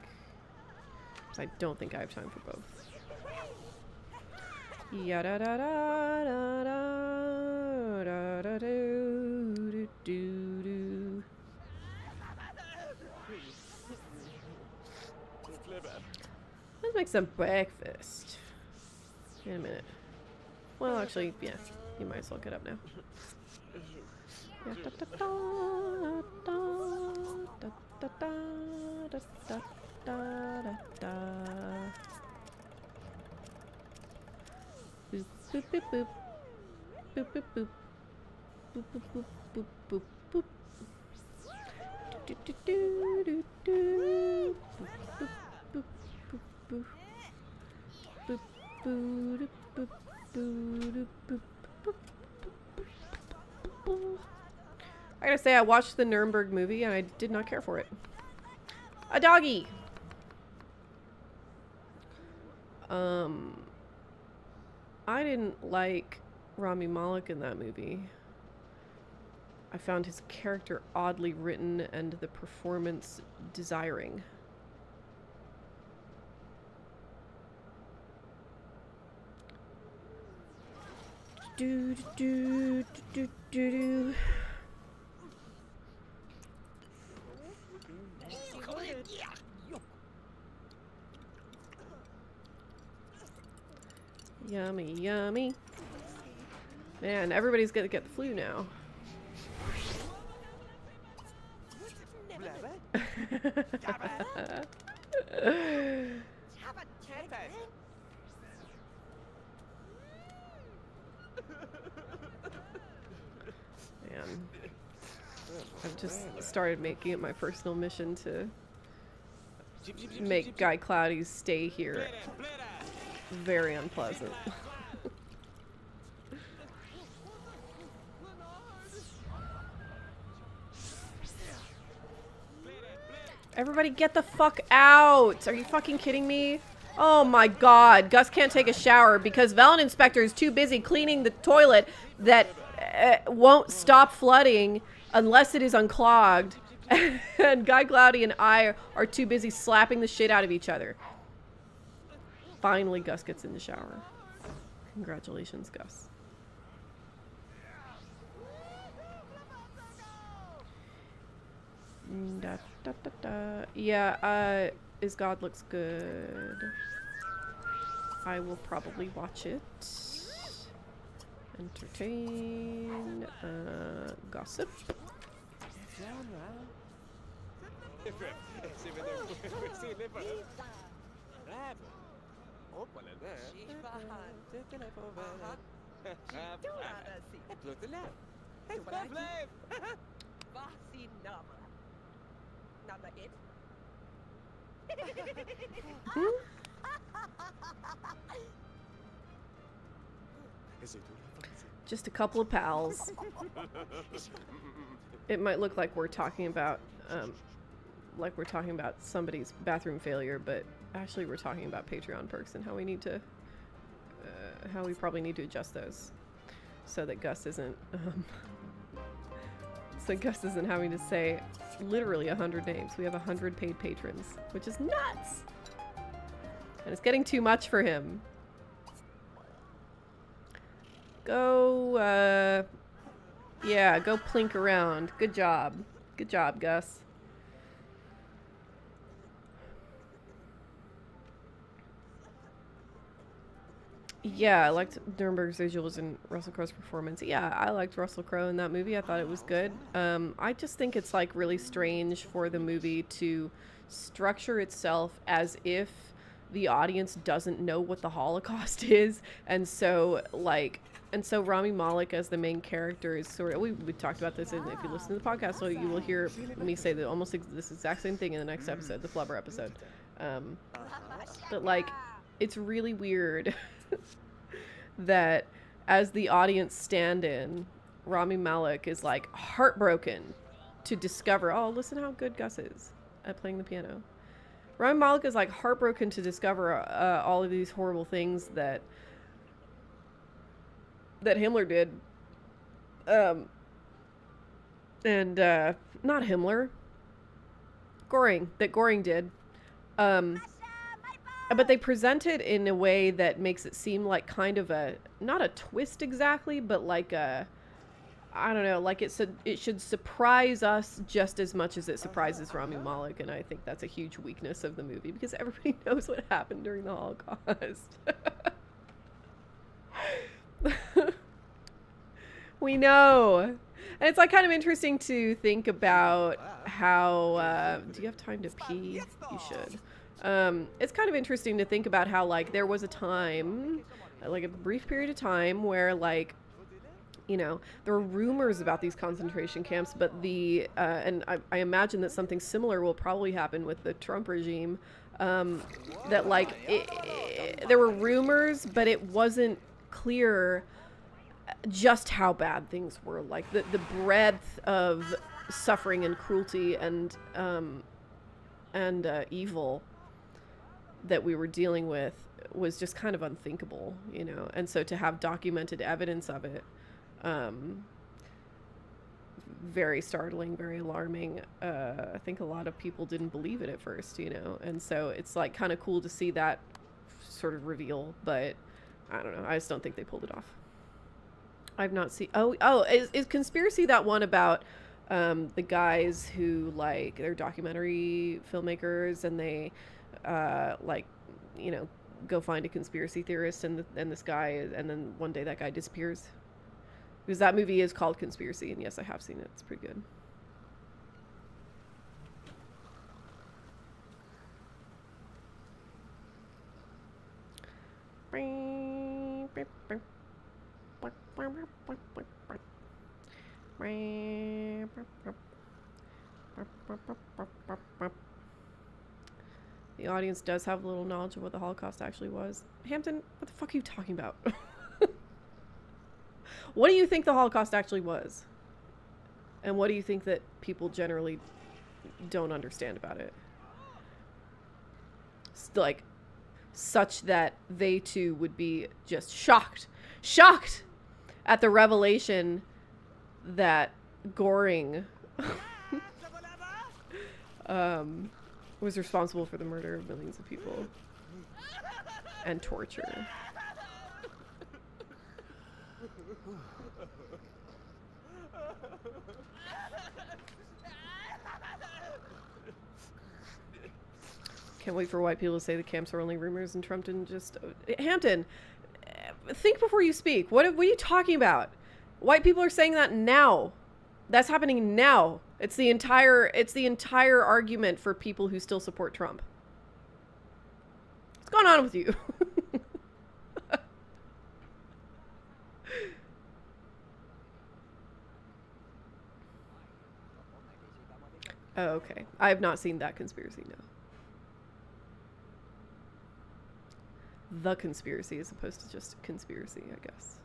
'Cause I don't think I have time for both. Yada da da da da da da do do do. Let's make some breakfast. In a minute. Well, actually, yeah, you might as well get up now. Boop boop boop boop. Boop boop boop. Boop boop boop boop boop boop. Do do do do do. Boop boop boop boop boop. Boop boop boop boop boop boop boop. I gotta say, I watched the Nuremberg movie and I did not care for it. A doggy! I didn't like Rami Malek in that movie. I found his character oddly written and the performance desiring. Do do do do do do. Yummy, yummy. Man, everybody's gonna get the flu now. Man, I've just started making it my personal mission to make Guy Cloudy's stay here very unpleasant. Everybody get the fuck out! Are you fucking kidding me? Oh my god, Gus can't take a shower because Velen Inspector is too busy cleaning the toilet that won't stop flooding unless it is unclogged. And Guy Cloudy and I are too busy slapping the shit out of each other. Finally, Gus gets in the shower. Congratulations, Gus. Da, da, da, da. Yeah, Is God looks good. I will probably watch it. Entertain. Gossip. Just a couple of pals. It might look like we're talking about somebody's bathroom failure, but actually we're talking about Patreon perks and how we need to how we probably need to adjust those so that Gus isn't having to say literally 100 names. We have 100 paid patrons, which is nuts, and it's getting too much for him. Go yeah, go plink around. Good job, Gus. Yeah, I liked Nuremberg's visuals and Russell Crowe's performance. Yeah, I liked Russell Crowe in that movie. I thought it was good. I just think it's like really strange for the movie to structure itself as if the audience doesn't know what the Holocaust is, and so Rami Malek as the main character is sort of, we talked about this, and if you listen to the podcast, so you will hear me say that almost this exact same thing in the next episode, the Flubber episode. But like, it's really weird that as the audience stand-in, Rami Malek is like heartbroken to discover, oh, listen how good Gus is at playing the piano. Rami Malek is like heartbroken to discover all of these horrible things that Himmler did. And, not Himmler. Goring. That Goring did. But they present it in a way that makes it seem like kind of a, not a twist exactly, but like a, I don't know, like it should surprise us just as much as it surprises Rami Malek, and I think that's a huge weakness of the movie, because everybody knows what happened during the Holocaust. We know. And it's like kind of interesting to think about how, do you have time to pee? You should. It's kind of interesting to think about how, like, there was a time, like a brief period of time where, like, you know, there were rumors about these concentration camps, but and I imagine that something similar will probably happen with the Trump regime, that, like, there were rumors, but it wasn't clear just how bad things were. Like, the breadth of suffering and cruelty and evil that we were dealing with was just kind of unthinkable, you know. And so to have documented evidence of it, very startling, very alarming. I think a lot of people didn't believe it at first, you know, and so it's like kind of cool to see that sort of reveal, but I don't know, I just don't think they pulled it off. I've not seen, is Conspiracy that one about the guys who, like, they're documentary filmmakers and they like, you know, go find a conspiracy theorist and this guy, and then one day that guy disappears? Because that movie is called Conspiracy, and yes, I have seen it. It's pretty good. The audience does have a little knowledge of what the Holocaust actually was. Hampton, what the fuck are you talking about? What do you think the Holocaust actually was? And what do you think that people generally don't understand about it? Like, such that they too would be just shocked at the revelation that Goring was responsible for the murder of millions of people and torture. Can't wait for white people to say the camps are only rumors and Trump didn't just... Hampton, think before you speak. What are you talking about? White people are saying that now. That's happening now. It's the entire argument for people who still support Trump. What's going on with you? Oh, okay. I have not seen that Conspiracy, no. The Conspiracy as opposed to just Conspiracy, I guess.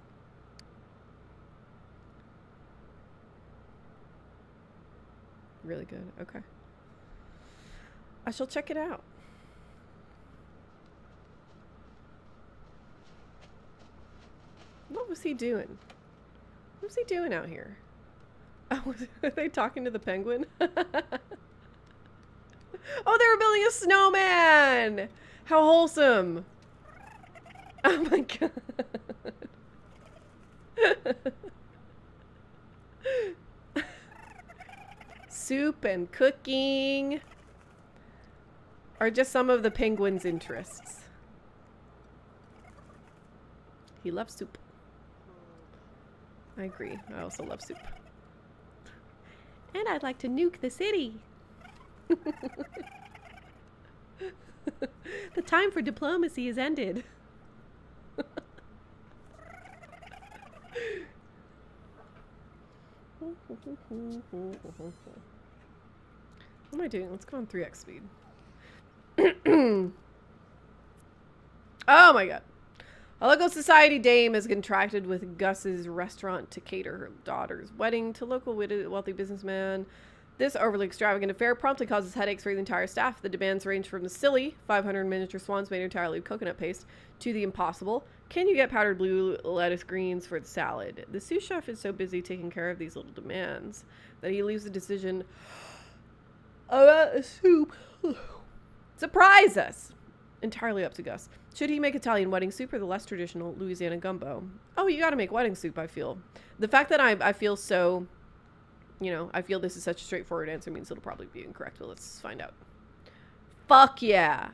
Really good. Okay. I shall check it out. What was he doing? What was he doing out here? Oh, are they talking to the penguin? Oh, they were building a snowman! How wholesome! Oh my god. Soup and cooking are just some of the penguin's interests. He loves soup. I agree. I also love soup. And I'd like to nuke the city. The time for diplomacy is ended. What am I doing? Let's go on 3x speed. Oh my god. A local society dame has contracted with Gus's restaurant to cater her daughter's wedding to local wealthy businessman. This overly extravagant affair promptly causes headaches for the entire staff. The demands range from the silly 500 miniature swans made entirely of coconut paste to the impossible, can you get powdered blue lettuce greens for the salad? The sous chef is so busy taking care of these little demands that he leaves the decision about the soup. Surprise us! Entirely up to Gus. Should he make Italian wedding soup or the less traditional Louisiana gumbo? Oh, you gotta make wedding soup, I feel. The fact that I feel so... You know, I feel this is such a straightforward answer means it'll probably be incorrect, but let's find out. Fuck yeah.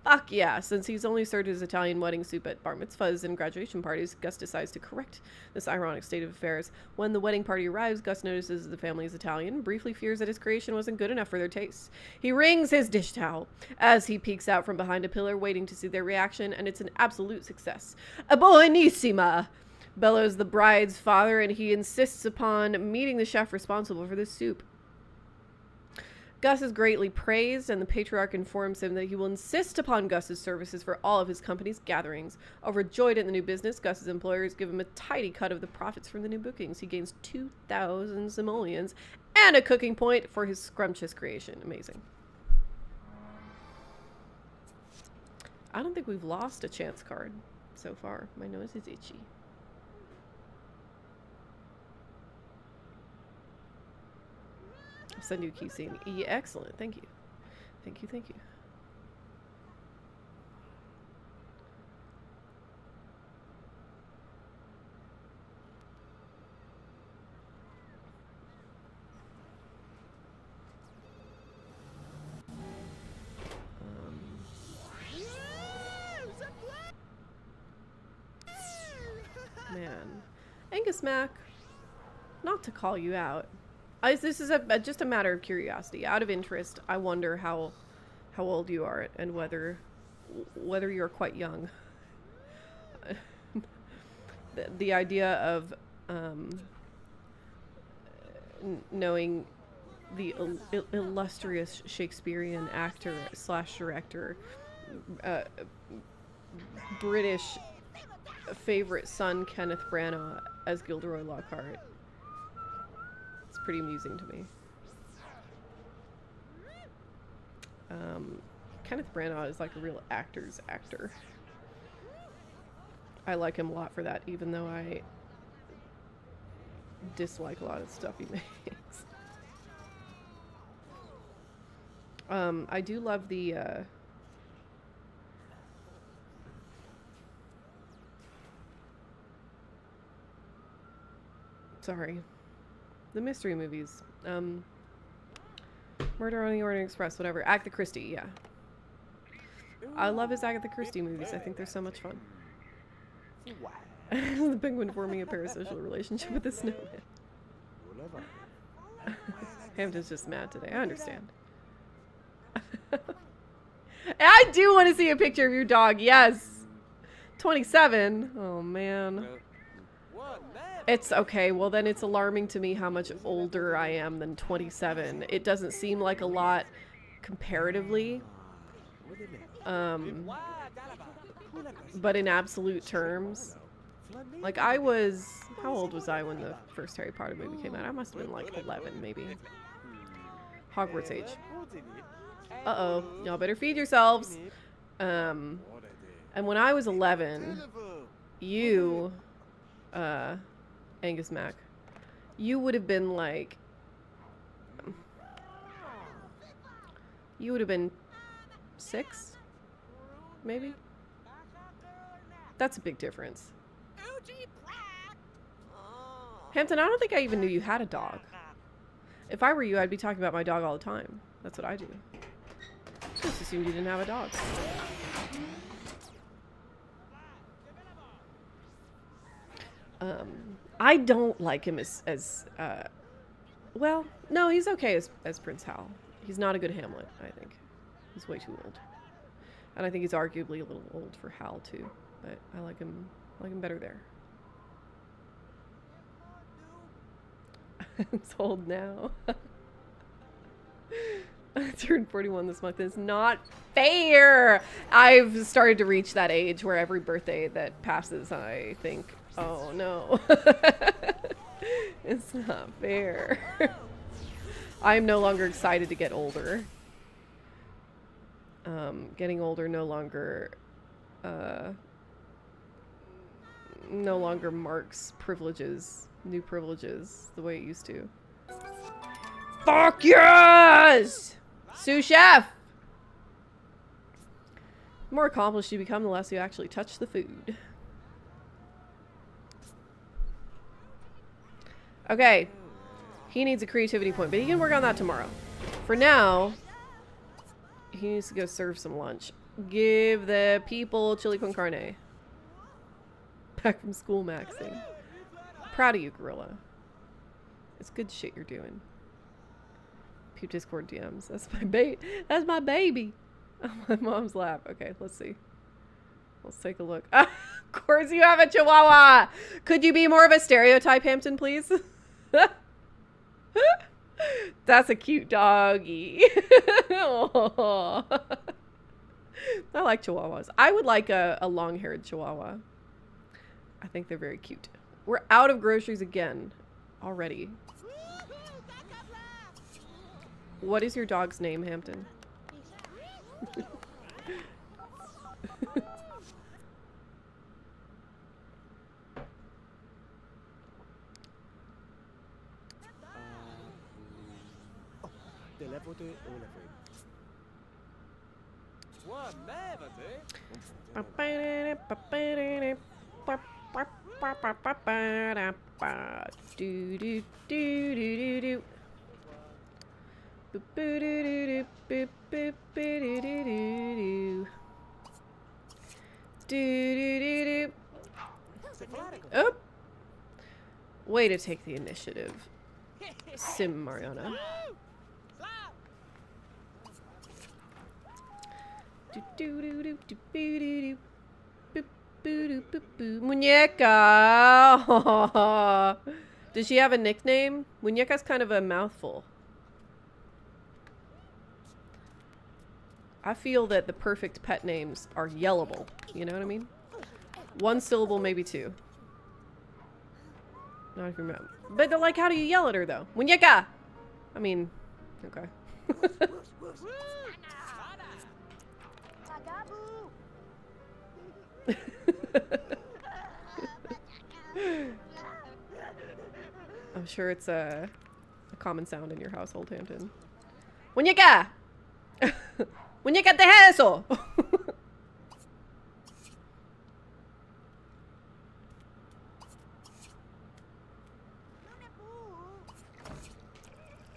Fuck yeah. Since he's only served his Italian wedding soup at bar mitzvahs and graduation parties, Gus decides to correct this ironic state of affairs. When the wedding party arrives, Gus notices the family is Italian, briefly fears that his creation wasn't good enough for their tastes. He wrings his dish towel as he peeks out from behind a pillar, waiting to see their reaction, and it's an absolute success. Buonissima! Bellows the bride's father, and he insists upon meeting the chef responsible for this soup. Gus is greatly praised, and the patriarch informs him that he will insist upon Gus's services for all of his company's gatherings. Overjoyed at the new business, Gus's employers give him a tidy cut of the profits from the new bookings. He gains 2,000 simoleons and a cooking point for his scrumptious creation. Amazing. I don't think we've lost a chance card so far. My nose is itchy. I'll send you a key scene. Yeah, excellent. Thank you. Thank you, thank you. Man. Angus Mac, not to call you out. This is just a matter of curiosity. Out of interest, I wonder how old you are and whether you're quite young. The idea of knowing the illustrious Shakespearean actor / director, British favorite son Kenneth Branagh as Gilderoy Lockhart. It's pretty amusing to me. Kenneth Branagh is like a real actor's actor. I like him a lot for that, even though I dislike a lot of stuff he makes. I do love the the mystery movies. Murder on the Orient Express, whatever. Agatha Christie, yeah. I love his Agatha Christie movies. I think they're so much fun. The penguin forming a parasocial relationship with the snowman. Hampton's just mad today. I understand. I do want to see a picture of your dog. Yes. 27. Oh, man. It's okay. Well, then it's alarming to me how much older I am than 27. It doesn't seem like a lot comparatively. But in absolute terms, like I was, how old was I when the first Harry Potter movie came out? I must have been like 11, maybe. Hogwarts age. Uh-oh. Y'all better feed yourselves. And when I was 11, you, Angus Mac, you would have been like, you would have been 6, maybe? That's a big difference. Hampton, I don't think I even knew you had a dog. If I were you, I'd be talking about my dog all the time. That's what I do. Just assumed you didn't have a dog. I don't like him as well, no, he's okay as Prince Hal. He's not a good Hamlet, I think. He's way too old. And I think he's arguably a little old for Hal too, but I like him better there. It's old now. I turned 41 this month. It's not fair. I've started to reach that age where every birthday that passes, I think, oh no. It's not fair. I am no longer excited to get older. Getting older no longer marks privileges, new privileges, the way it used to. Fuck yes! Sous chef! The more accomplished you become, the less you actually touch the food. Okay. He needs a creativity point, but he can work on that tomorrow. For now, he needs to go serve some lunch. Give the people chili con carne. Back from school maxing. Proud of you, Gorilla. It's good shit you're doing. Peep Discord DMs. That's my That's my baby. On my mom's lap. Okay, let's see. Let's take a look. Of course you have a Chihuahua. Could you be more of a stereotype, Hampton, please? That's a cute doggy. I like Chihuahuas. I would like a long-haired Chihuahua. I think they're very cute. We're out of groceries again. Already. What is your dog's name, Hampton? Oh! Way to take the initiative, Sim Mariana. Muñeca! Does she have a nickname? Muñeca's kind of a mouthful. I feel that the perfect pet names are yellable. You know what I mean? One syllable, maybe two. Not if you remember. But like, how do you yell at her though? Muñeca! I mean, okay. I'm sure it's a common sound in your household, Hampton. Muñeca! Muñeca, deja eso!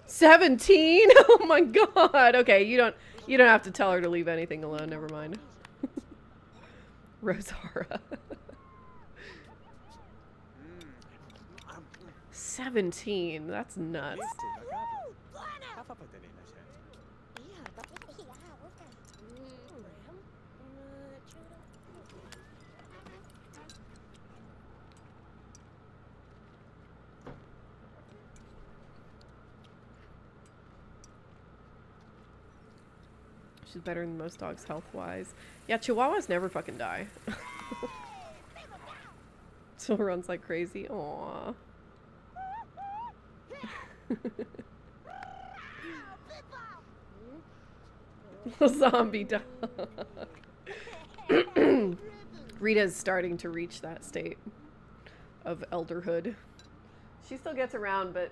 17? Oh my god. Okay, you don't have to tell her to leave anything alone, never mind. Rosara. 17. That's nuts. She's better than most dogs health-wise. Yeah, Chihuahuas never fucking die. Still runs like crazy. Aww. Zombie dog. Rita's starting to reach that state of elderhood. She still gets around, but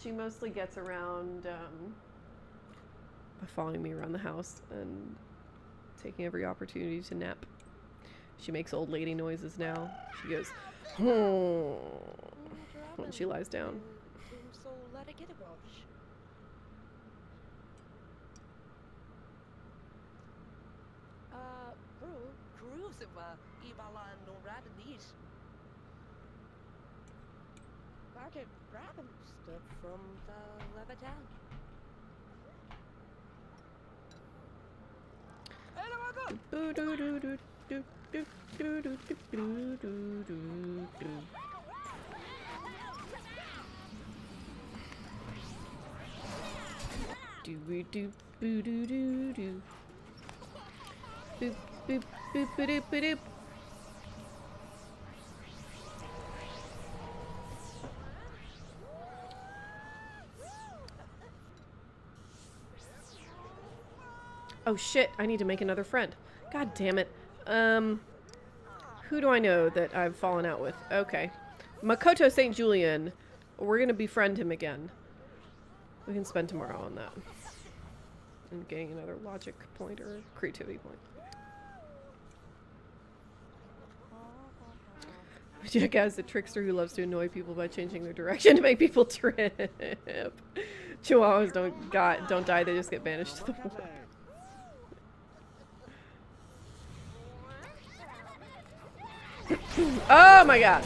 she mostly gets around by following me around the house and taking every opportunity to nap. She makes old lady noises now. She goes, oh, when she lies down. From the Levitan. Oh shit, I need to make another friend. God damn it. Who do I know that I've fallen out with? Okay. Makoto St. Julian. We're gonna befriend him again. We can spend tomorrow on that. And getting another logic point or creativity point. Jackass, the trickster who loves to annoy people by changing their direction to make people trip. Chihuahuas don't die, they just get banished to the wall. Oh my god.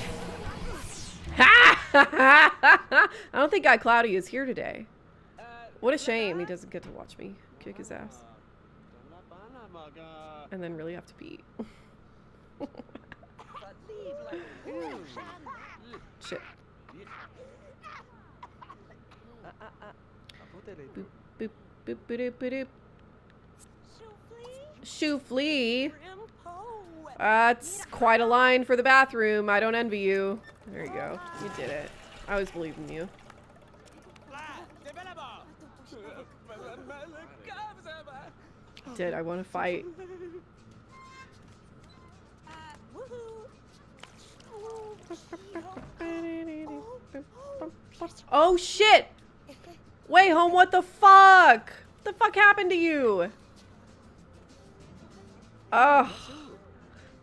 I don't think Guy Cloudy is here today. What a shame he doesn't get to watch me kick his ass. And then really have to pee. Shit. Boop, boop, boop, boop, boop, boop. Shoo flea. That's quite a line for the bathroom. I don't envy you. There you go. You did it. I always believed in you. Did I want to fight? Oh shit! Way home, what the fuck? What the fuck happened to you? Ugh.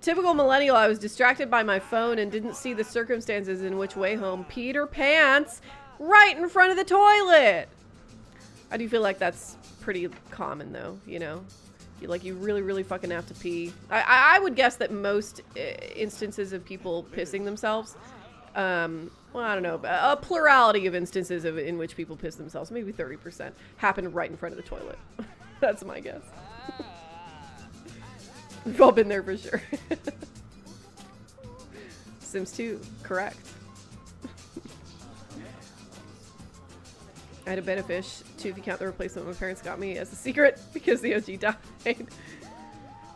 Typical millennial, I was distracted by my phone and didn't see the circumstances in which Way home peed her pants right in front of the toilet. I do feel like that's pretty common though, you know? You really fucking have to pee. I would guess that most instances of people pissing themselves, well, I don't know, a plurality of instances in which people piss themselves, maybe 30%, happen right in front of the toilet. That's my guess. We've all been there for sure. Sims 2, correct. I had a bed of fish, too, if you count the replacement my parents got me as a secret because the OG died.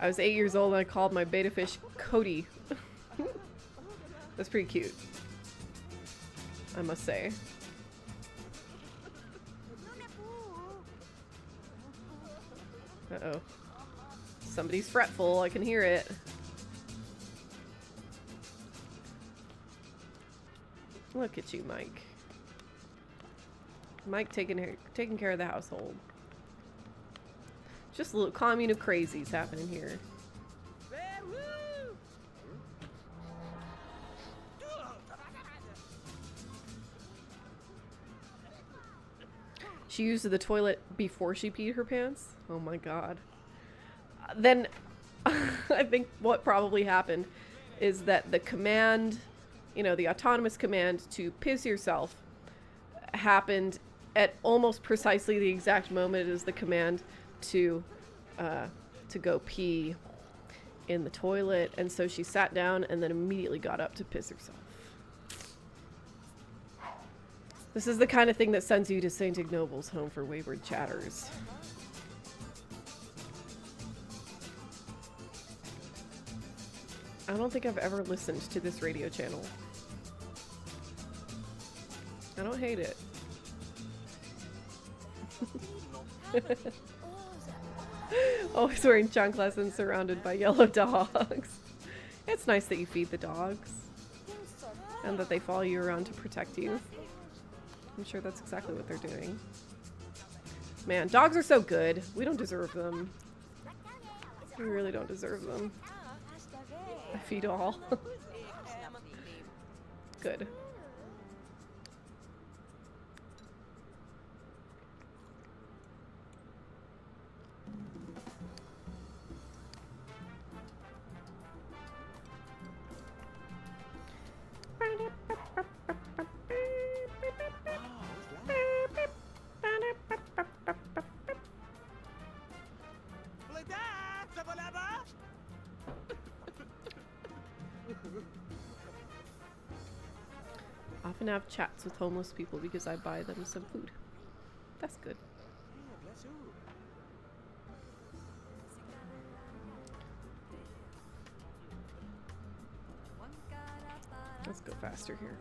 I was 8 years old and I called my beta fish Cody. That's pretty cute, I must say. Uh-oh. Somebody's fretful, I can hear it. Look at you, Mike. Mike taking care of the household. Just a little commune of crazies happening here. She used the toilet before she peed her pants? Oh my god. Then I think what probably happened is that the command, you know, the autonomous command to piss yourself happened at almost precisely the exact moment as the command to go pee in the toilet, and so she sat down and then immediately got up to piss herself. This is the kind of thing that sends you to St. Ignoble's home for wayward chatters. I don't think I've ever listened to this radio channel. I don't hate it. Always wearing chanclas and surrounded by yellow dogs. It's nice that you feed the dogs and that they follow you around to protect you. I'm sure that's exactly what they're doing. Man, dogs are so good. We don't deserve them. We really don't deserve them. I feed all. Good. Often have chats with homeless people because I buy them some food. That's good. Let's go faster here.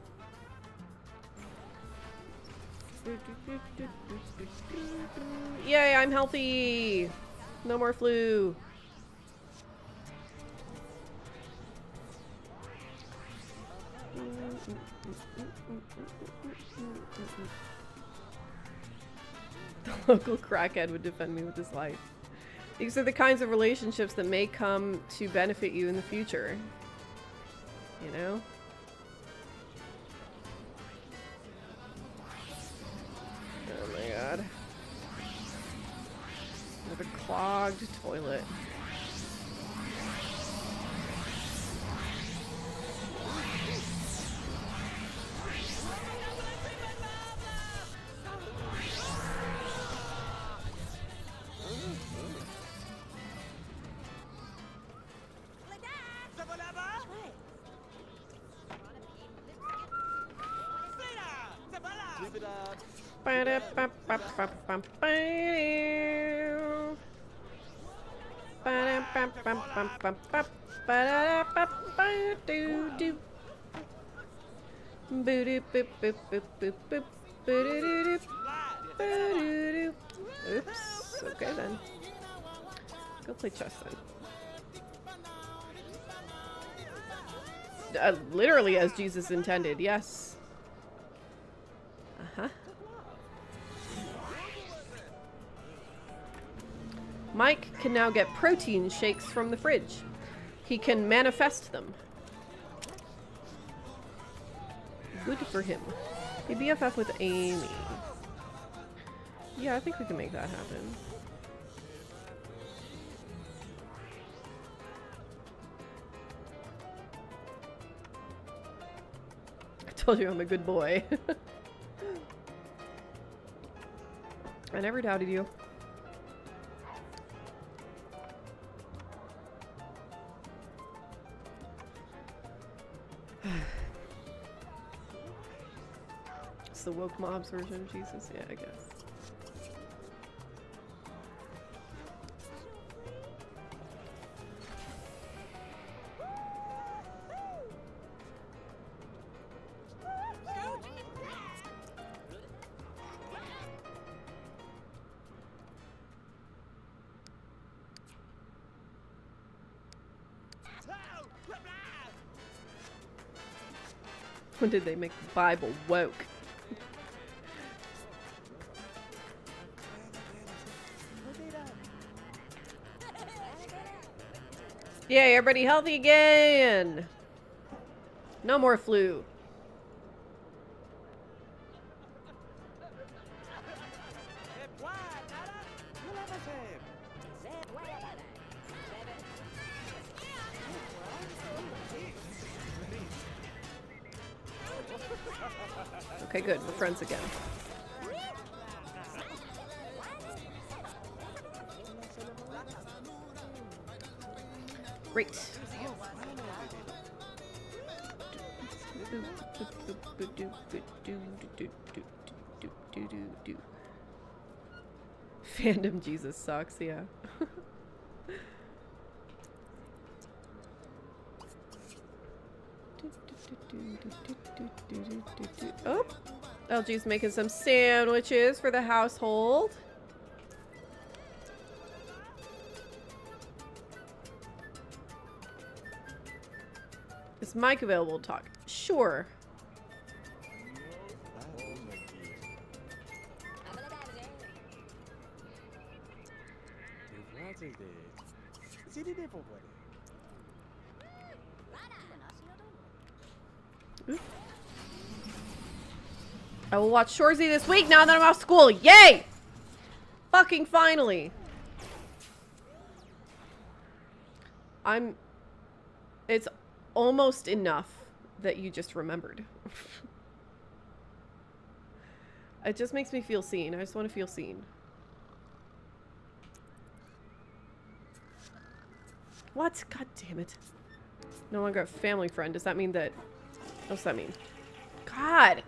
Yay, I'm healthy! No more flu. The local crackhead would defend me with his life. These are the kinds of relationships that may come to benefit you in the future. You know? Oh my god. Another clogged toilet. Oops. Okay then. Go play chess then. Literally as Jesus intended, yes. Uh-huh. Mike can now get protein shakes from the fridge. He can manifest them. Good for him. Be BFF with Amy. Yeah, I think we can make that happen. I told you I'm a good boy. I never doubted you. It's the woke mob's version of Jesus? Yeah, I guess. When did they make the Bible woke? Yay, everybody healthy again! No more flu. Okay, good. We're friends again. Great. Fandom Jesus sucks, yeah. Oh, LG's making some sandwiches for the household. Is Mike available to talk? Sure. Ooh. I will watch Shorzy this week now that I'm off school. Yay! Fucking finally. It's almost enough that you just remembered. It just makes me feel seen. I just want to feel seen. What? God damn it. No longer a family friend. Does that mean that... What's that mean? God!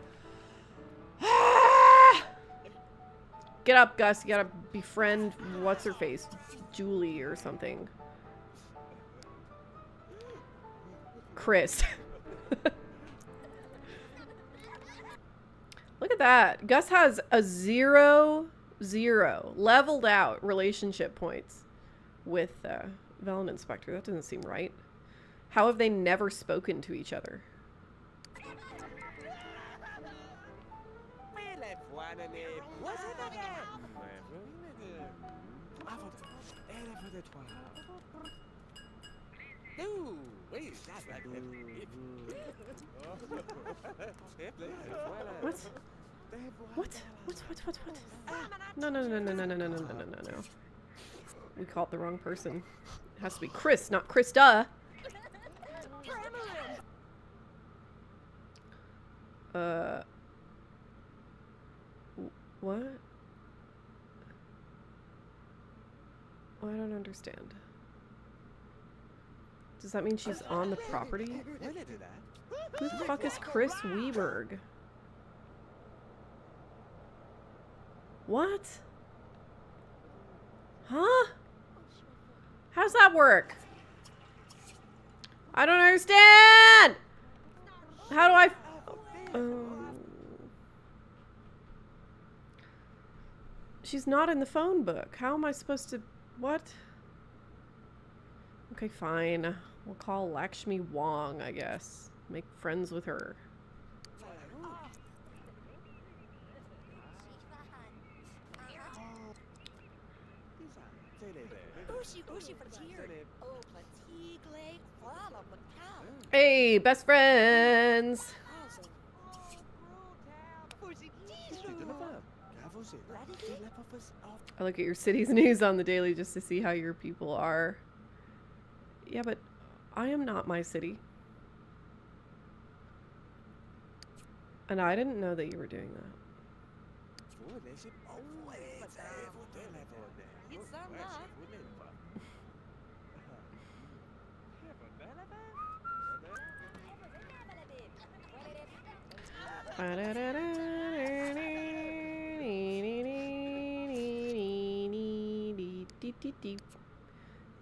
Get up, Gus. You gotta befriend what's-her-face? Julie or something. Chris. Look at that. Gus has a 0-0 leveled out relationship points. with Velen Inspector. That doesn't seem right. How have they never spoken to each other? What? What? What? No. We called the wrong person. It has to be Chris, not Krista. What? I don't understand. Does that mean she's on the property? Who the fuck is Chris Weberg? What? Huh? How's that work? I don't understand! How do I... She's not in the phone book. How am I supposed to... What? Okay, fine. We'll call Lakshmi Wong, I guess. Make friends with her. Hey, best friends! I look at your city's news on the daily just to see how your people are. Yeah, but I am not my city. And I didn't know that you were doing that.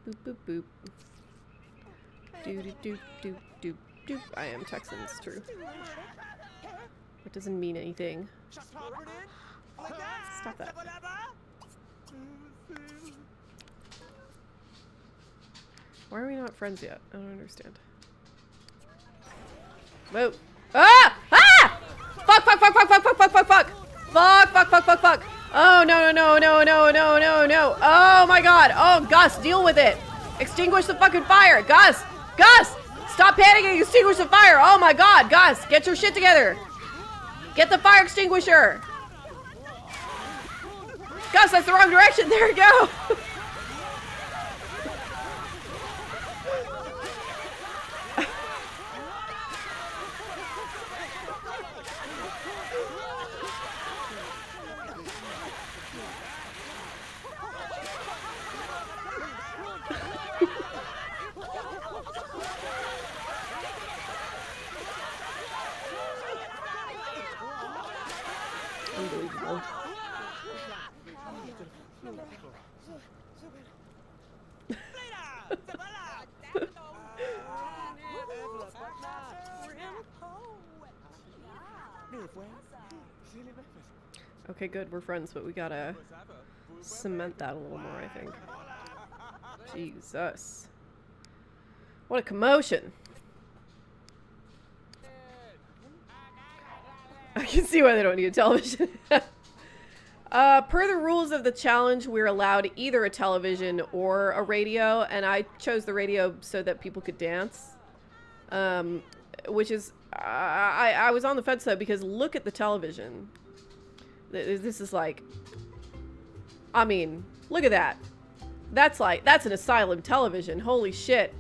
Boop boop boop. Doop doop doop doop doop. I am Texan, it's true. It doesn't mean anything. Stop that. Why are we not friends yet? I don't understand. Whoa. Ah! Ah! Fuck, fuck, fuck, fuck, fuck, fuck, fuck, fuck, fuck! Fuck, fuck, fuck, fuck, fuck! Oh, no, no, no, no, no, no, no. Oh, my God. Oh, Gus, deal with it. Extinguish the fucking fire. Gus! Gus! Stop panicking. Extinguish the fire. Oh, my God. Gus, get your shit together. Get the fire extinguisher. Gus, that's the wrong direction. There we go. Unbelievable. Okay, good, we're friends, but we gotta cement that a little more, I think. Jesus. What a commotion. I can see why they don't need a television. Per the rules of the challenge, we're allowed either a television or a radio, and I chose the radio so that people could dance. Which is, I was on the fence though, because look at the television. This is like, I mean, look at that. That's like, that's an Asylum television. Holy shit.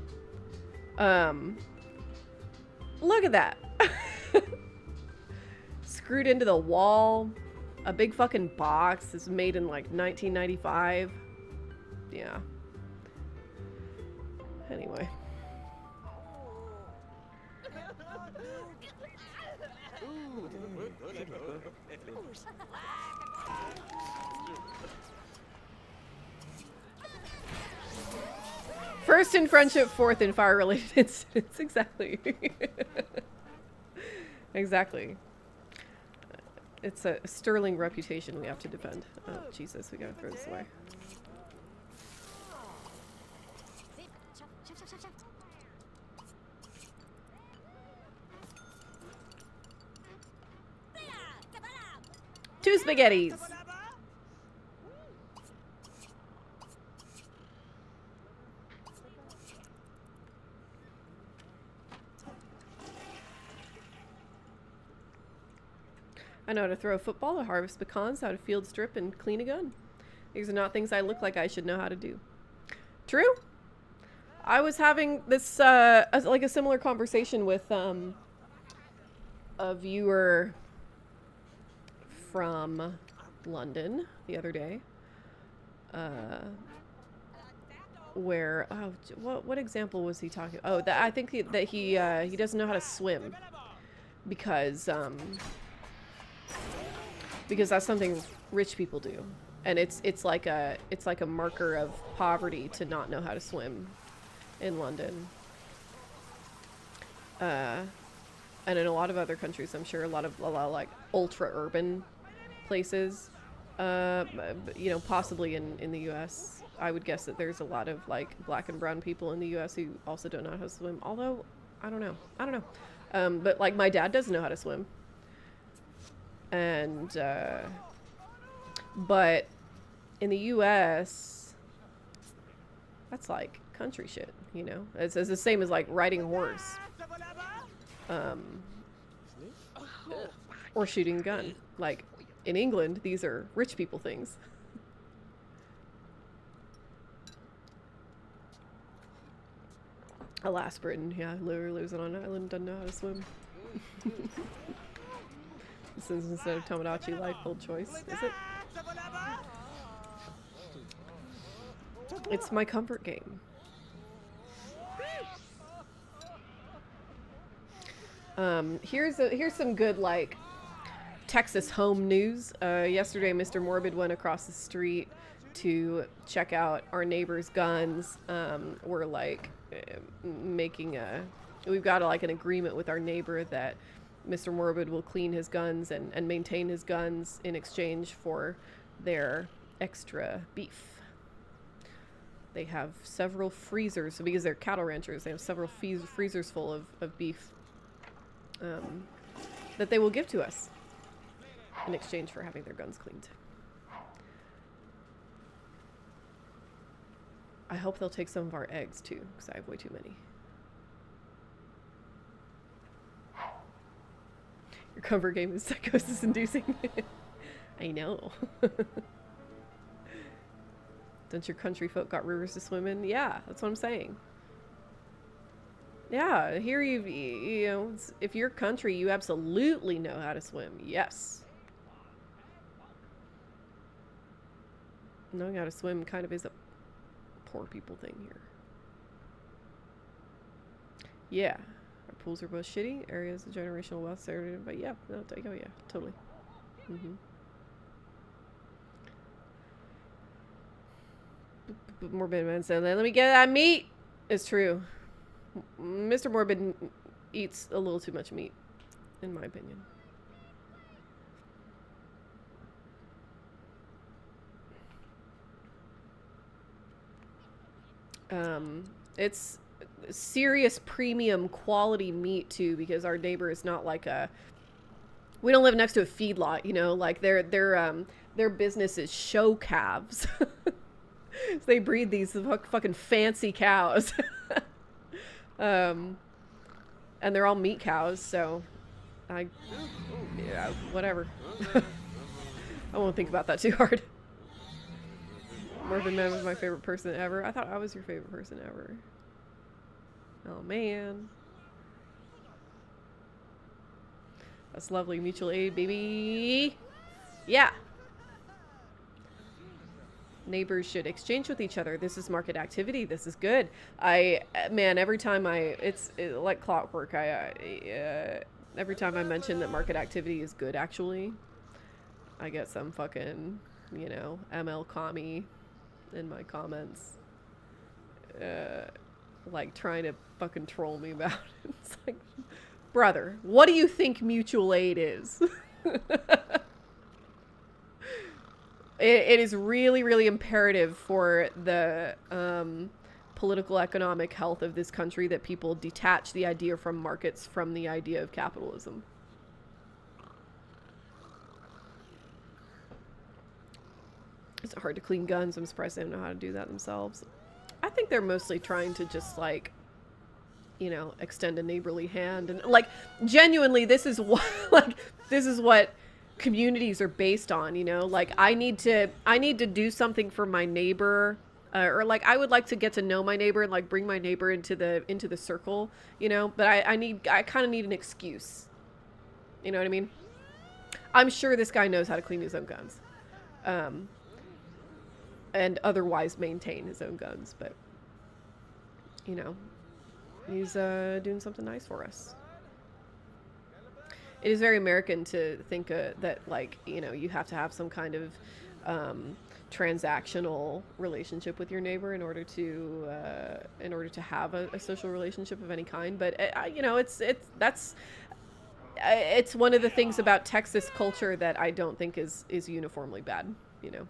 Look at that. Screwed into the wall. A big fucking box. This was made in like 1995. Yeah. Anyway. First in friendship, fourth in fire-related incidents. Exactly. Exactly. It's a sterling reputation we have to defend. Oh, Jesus, we gotta throw this away. 2 spaghettis. I know how to throw a football, to harvest pecans, how to field strip, and clean a gun. These are not things I look like I should know how to do. True. I was having this, like a similar conversation with, a viewer from London the other day. Where, oh, what example was he talking? Oh, that I think that he doesn't know how to swim. Because that's something rich people do. And it's like a marker of poverty to not know how to swim in London. And in a lot of other countries, I'm sure a lot of like ultra urban places, you know, possibly in the US, I would guess that there's a lot of like black and brown people in the US who also don't know how to swim. Although, I don't know. But like my dad doesn't know how to swim. And, but in the US, that's like country shit, you know? It's the same as like riding a horse. Or shooting a gun. Like, in England, these are rich people things. Alas, Britain, yeah, literally lives on an island, doesn't know how to swim. This is instead of Tomodachi Life, bold choice, is it? It's my comfort game. Here's some good, like, Texas home news. Yesterday, Mr. Morbid went across the street to check out our neighbor's guns. We're, like, we've got, like, an agreement with our neighbor that Mr. Morbid will clean his guns and maintain his guns in exchange for their extra beef. They have several freezers, because they're cattle ranchers, they have several freezers full of beef that they will give to us in exchange for having their guns cleaned. I hope they'll take some of our eggs too, because I have way too many. Your cover game is psychosis inducing. I know. Don't your country folk got rivers to swim in? Yeah, that's what I'm saying. Yeah, here you know, if your country, you absolutely know how to swim. Yes. Knowing how to swim kind of is a poor people thing here. Yeah. Our pools are both shitty. Areas of generational wealth, but yeah, no, oh yeah, totally. Morbid man said, let me get that meat. It's true. Mr. Morbid eats a little too much meat, in my opinion. It's serious premium quality meat too, because our neighbor is not like we don't live next to a feedlot, you know, like their business is show calves. So they breed these fucking fancy cows. And they're all meat cows, so yeah, whatever. I won't think about that too hard. Morbid Man was my favorite person ever. I thought I was your favorite person ever. Oh man. That's lovely. Mutual aid, baby. Yeah. Neighbors should exchange with each other. This is market activity. This is good. Man, every time it's like clockwork. Every time I mention that market activity is good, actually, I get some fucking, you know, ML commie in my comments, like trying to fucking troll me about it. It's like, brother, what do you think mutual aid is? It is really, really imperative for the political economic health of this country that people detach the idea from markets from the idea of capitalism. It's hard to clean guns. I'm surprised they don't know how to do that themselves. I think they're mostly trying to just, like, you know, extend a neighborly hand. And, like, genuinely, this is what, like, this is what communities are based on, you know? Like, I need to do something for my neighbor. Or, like, I would like to get to know my neighbor and, like, bring my neighbor into the circle, you know? But I kind of need an excuse. You know what I mean? I'm sure this guy knows how to clean his own guns. And otherwise maintain his own guns, but, you know, he's doing something nice for us. It is very American to think that, like, you know, you have to have some kind of transactional relationship with your neighbor in order to have a social relationship of any kind. But you know, it's one of the things about Texas culture that I don't think is uniformly bad, you know.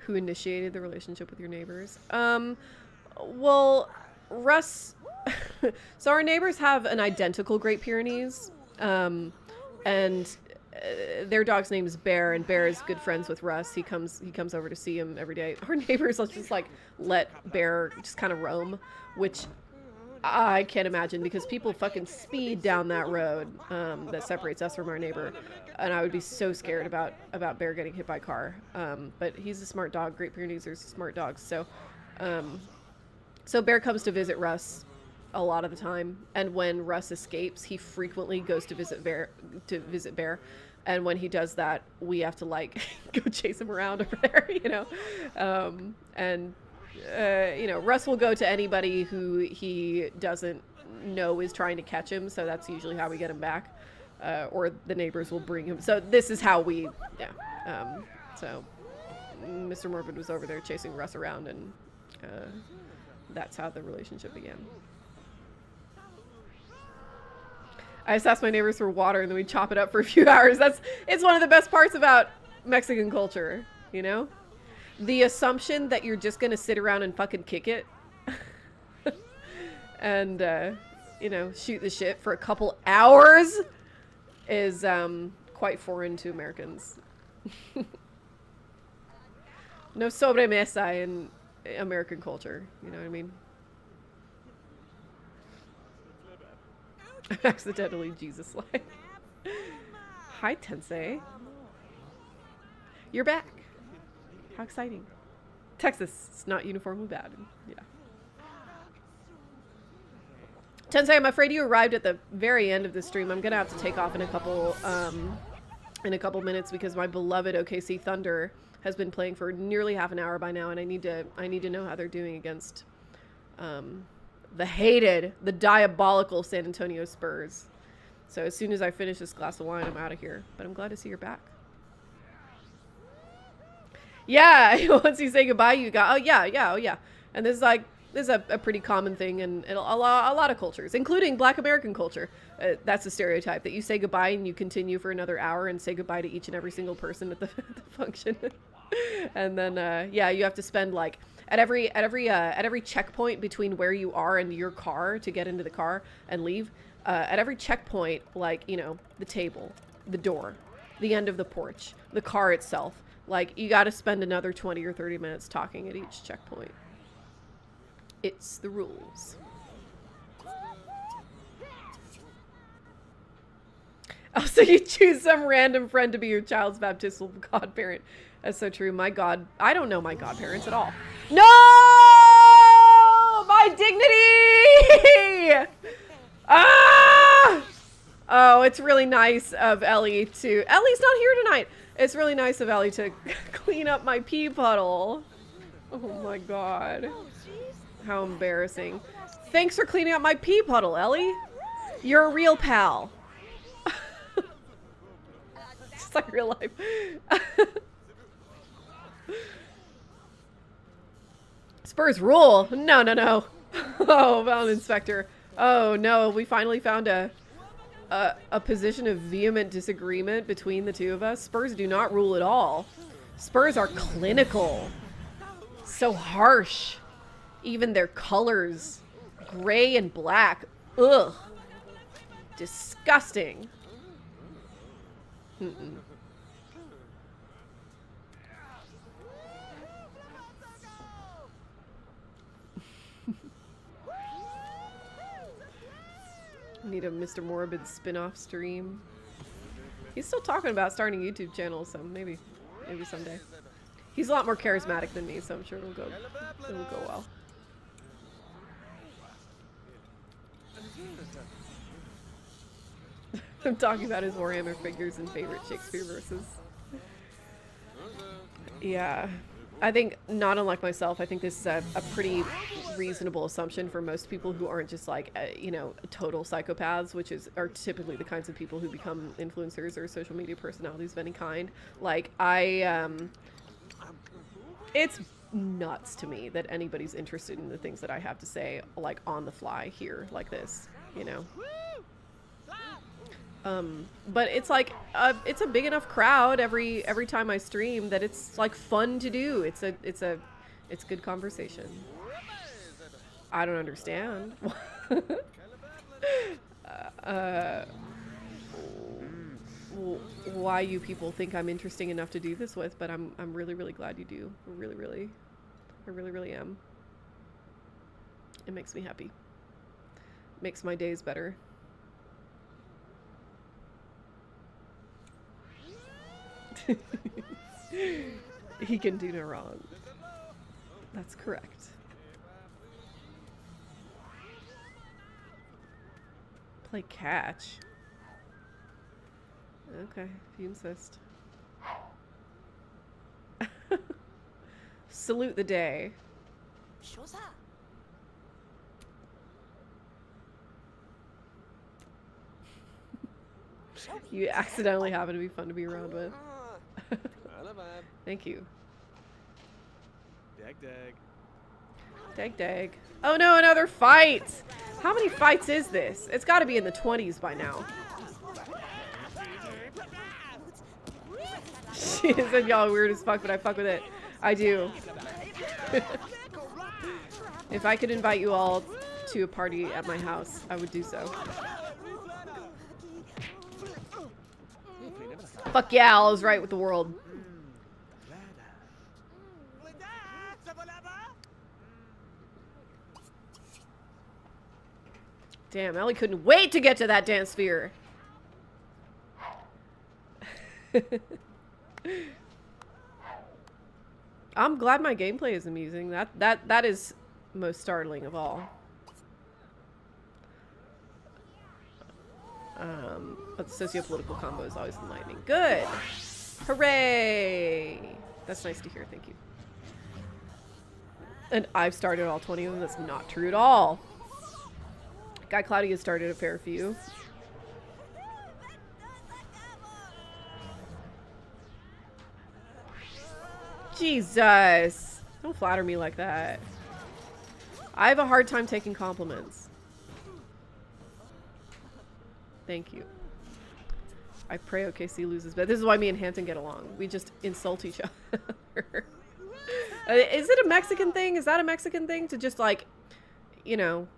Who initiated the relationship with your neighbors? Well, Russ. So our neighbors have an identical Great Pyrenees, and their dog's name is Bear, and Bear is good friends with Russ. He comes over to see him every day. Our neighbors just, like, let Bear just kind of roam, which I can't imagine, because people fucking speed down that road that separates us from our neighbor, and I would be so scared about Bear getting hit by a car. But he's a smart dog. Great Pyrenees are smart dogs. So Bear comes to visit Russ a lot of the time, and when Russ escapes, he frequently goes to visit Bear. And when he does that, we have to, like, go chase him around over there, you know. You know, Russ will go to anybody who he doesn't know is trying to catch him, so that's usually how we get him back. Or the neighbors will bring him. So this is how we, yeah. So Mr. Morbid was over there chasing Russ around, and that's how the relationship began. I just asked my neighbors for water, and then we chop it up for a few hours. It's one of the best parts about Mexican culture, you know? The assumption that you're just gonna sit around and fucking kick it and, you know, shoot the shit for a couple hours is quite foreign to Americans. No sobremesa in American culture, you know what I mean? I'm accidentally Jesus-like. Hi, Tensei. You're back. How exciting. Texas is not uniformly bad. Yeah. Tensei, I'm afraid you arrived at the very end of the stream. I'm gonna have to take off in a couple minutes, because my beloved OKC Thunder has been playing for nearly half an hour by now, and I need to know how they're doing against the diabolical San Antonio Spurs. So as soon as I finish this glass of wine, I'm out of here. But I'm glad to see you're back. Yeah, once you say goodbye, you go, oh yeah. And this is a pretty common thing in a lot of cultures, including Black American culture. That's a stereotype, that you say goodbye and you continue for another hour and say goodbye to each and every single person at the function. And then, yeah, you have to spend, like, at every checkpoint between where you are and your car to get into the car and leave, at every checkpoint, like, you know, the table, the door, the end of the porch, the car itself, like, you got to spend another 20 or 30 minutes talking at each checkpoint. It's the rules. Also, you choose some random friend to be your child's baptismal godparent. That's so true. My God, I don't know my godparents at all. No! My dignity! Ah! Oh, it's really nice of Ellie to... Ellie's not here tonight. It's really nice of Ellie to clean up my pee puddle. Oh my God. How embarrassing. Thanks for cleaning up my pee puddle, Ellie. You're a real pal. It's like real life. Spurs rule. No. Oh, Mountain Inspector. Oh no, we finally found a position of vehement disagreement between the two of us. Spurs do not rule at all. Spurs are clinical. So harsh. Even their colors. Gray and black. Ugh. Disgusting. Mm-mm. Need a Mr. Morbid spin-off stream. He's still talking about starting a YouTube channel, so maybe someday. He's a lot more charismatic than me, so I'm sure it'll go well. I'm talking about his Warhammer figures and favorite Shakespeare verses. Yeah. I think, not unlike myself, I think this is a pretty reasonable assumption for most people who aren't just like, you know, total psychopaths, which are typically the kinds of people who become influencers or social media personalities of any kind. Like, it's nuts to me that anybody's interested in the things that I have to say, like, on the fly here, like this, you know? But it's like, it's a big enough crowd every time I stream that it's like fun to do. It's good conversation. I don't understand. Why you people think I'm interesting enough to do this with, but I'm really, really glad you do. I really am. It makes me happy. Makes my days better. He can do no wrong. That's correct. Play catch. Okay, if you insist. Salute the day. You accidentally happen to be fun to be around with. Thank you. Dag. Oh no, another fight! How many fights is this? It's gotta be in the 20s by now. She said y'all weird as fuck, but I fuck with it. I do. If I could invite you all to a party at my house, I would do so. Fuck yeah, all is right with the world. Damn, Ellie couldn't wait to get to that dance sphere. I'm glad my gameplay is amusing. That is most startling of all. But the socio-political combo is always enlightening. Good! Hooray! That's nice to hear, thank you. And I've started all 20 of them. That's not true at all. Guy Cloudy has started a fair few. Jesus! Don't flatter me like that. I have a hard time taking compliments. Thank you. I pray OKC loses, but this is why me and Hampton get along. We just insult each other. Is it a Mexican thing? Is that a Mexican thing? To just like, you know,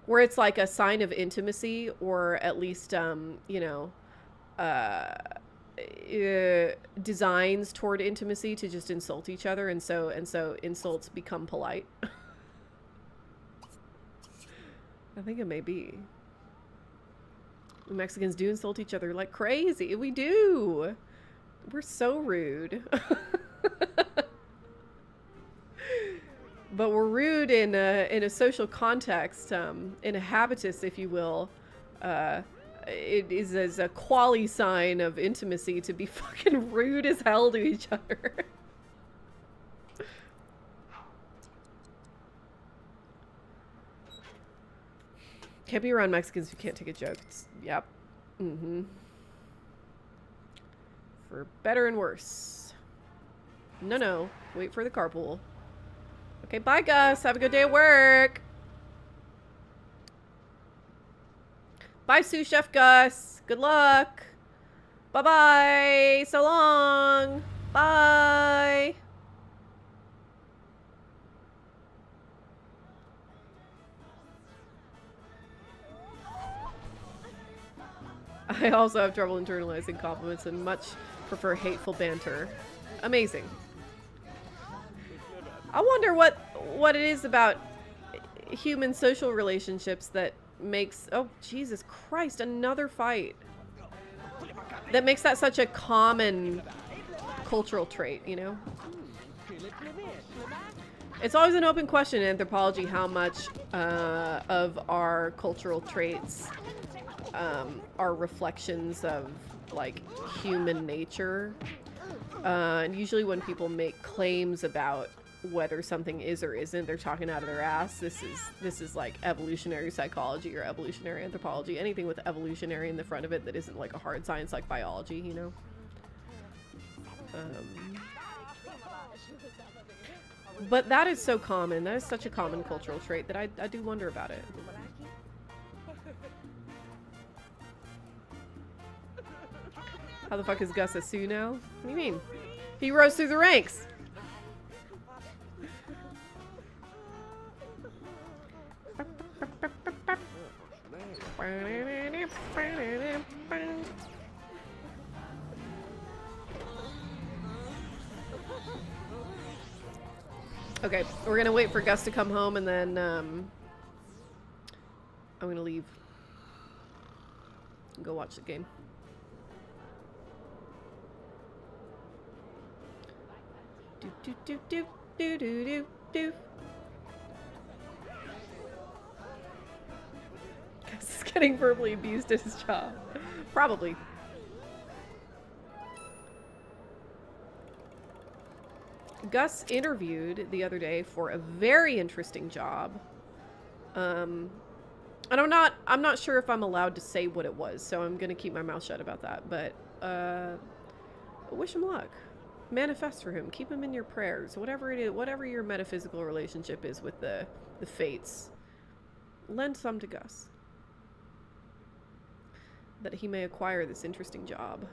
where it's like a sign of intimacy, or at least, you know, designs toward intimacy to just insult each other, and so insults become polite. I think it may be. Mexicans do insult each other like crazy. We do. We're so rude. But we're rude in a social context, in a habitus, if you will. It is as a quali sign of intimacy to be fucking rude as hell to each other. Can't be around Mexicans who can't take a joke. Yep. Mm-hmm. For better and worse. No. Wait for the carpool. Okay, bye, Gus. Have a good day at work. Bye, sous chef Gus. Good luck. Bye-bye. So long. Bye. I also have trouble internalizing compliments and much prefer hateful banter. Amazing. I wonder what it is about human social relationships that makes... Oh, Jesus Christ, another fight. That makes that such a common cultural trait, you know? It's always an open question in anthropology how much of our cultural traits are reflections of, like, human nature. And usually when people make claims about whether something is or isn't, they're talking out of their ass. This is like evolutionary psychology or evolutionary anthropology. Anything with evolutionary in the front of it that isn't like a hard science like biology, you know? But that is so common. That is such a common cultural trait that I do wonder about it. How the fuck is Gus a Sioux now? What do you mean? He rose through the ranks. Okay, we're gonna wait for Gus to come home and then I'm gonna leave and go watch the game. Do do do do do do do do. Gus is getting verbally abused at his job. Probably. Gus interviewed the other day for a very interesting job. And I'm not sure if I'm allowed to say what it was, so I'm gonna keep my mouth shut about that. But wish him luck. Manifest for him. Keep him in your prayers. Whatever it is, whatever your metaphysical relationship is with the fates, lend some to Gus, that he may acquire this interesting job.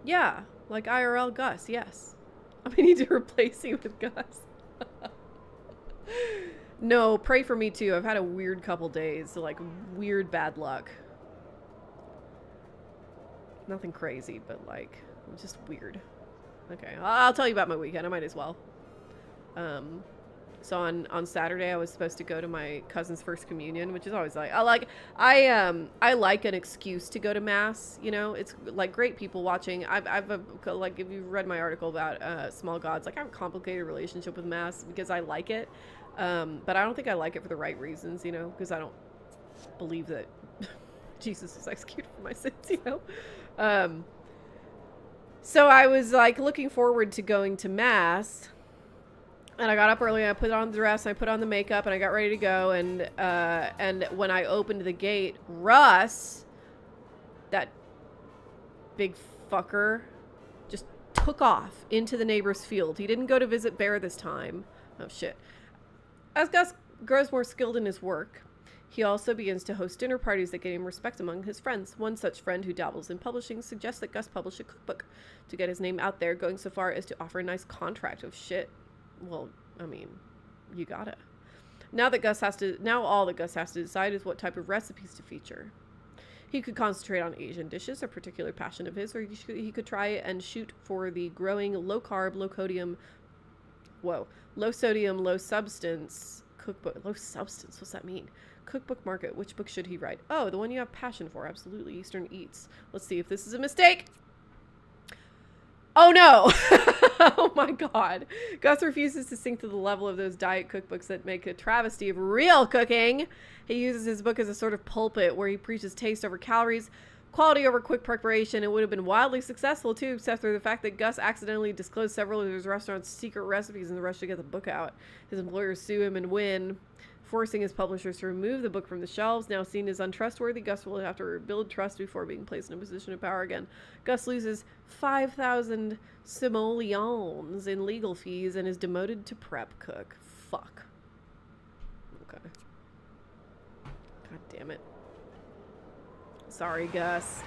Yeah, like IRL Gus, yes. I need to replace you with Gus. No, pray for me too. I've had a weird couple days, like weird bad luck. Nothing crazy, but like just weird. Okay, I'll tell you about my weekend. I might as well. So on Saturday I was supposed to go to my cousin's first communion, which is always like I like an excuse to go to mass, you know. It's like great people watching. I've like, if you've read my article about small gods, like I have a complicated relationship with mass because I like it, but I don't think I like it for the right reasons, you know, because I don't believe that Jesus was executed for my sins, you know. So I was like looking forward to going to mass. And I got up early and I put on the dress and I put on the makeup and I got ready to go. And when I opened the gate, Russ, that big fucker, just took off into the neighbor's field. He didn't go to visit Bear this time. Oh, shit. As Gus grows more skilled in his work, he also begins to host dinner parties that gain him respect among his friends. One such friend who dabbles in publishing suggests that Gus publish a cookbook to get his name out there, going so far as to offer a nice contract of shit. Well, I mean, you gotta. Now all that Gus has to decide is what type of recipes to feature. He could concentrate on Asian dishes, a particular passion of his, or he could try and shoot for the growing low-carb, low sodium, low substance cookbook. Low substance, what's that mean? Cookbook market. Which book should he write? Oh, the one you have passion for. Absolutely. Eastern Eats. Let's see if this is a mistake. Oh no! Oh my god. Gus refuses to sink to the level of those diet cookbooks that make a travesty of real cooking. He uses his book as a sort of pulpit where he preaches taste over calories, quality over quick preparation. It would have been wildly successful too, except for the fact that Gus accidentally disclosed several of his restaurant's secret recipes in the rush to get the book out. His employers sue him and win, forcing his publishers to remove the book from the shelves. Now seen as untrustworthy, Gus will have to rebuild trust before being placed in a position of power again. Gus loses 5,000 simoleons in legal fees and is demoted to prep cook. Fuck. Okay. God damn it. Sorry, Gus.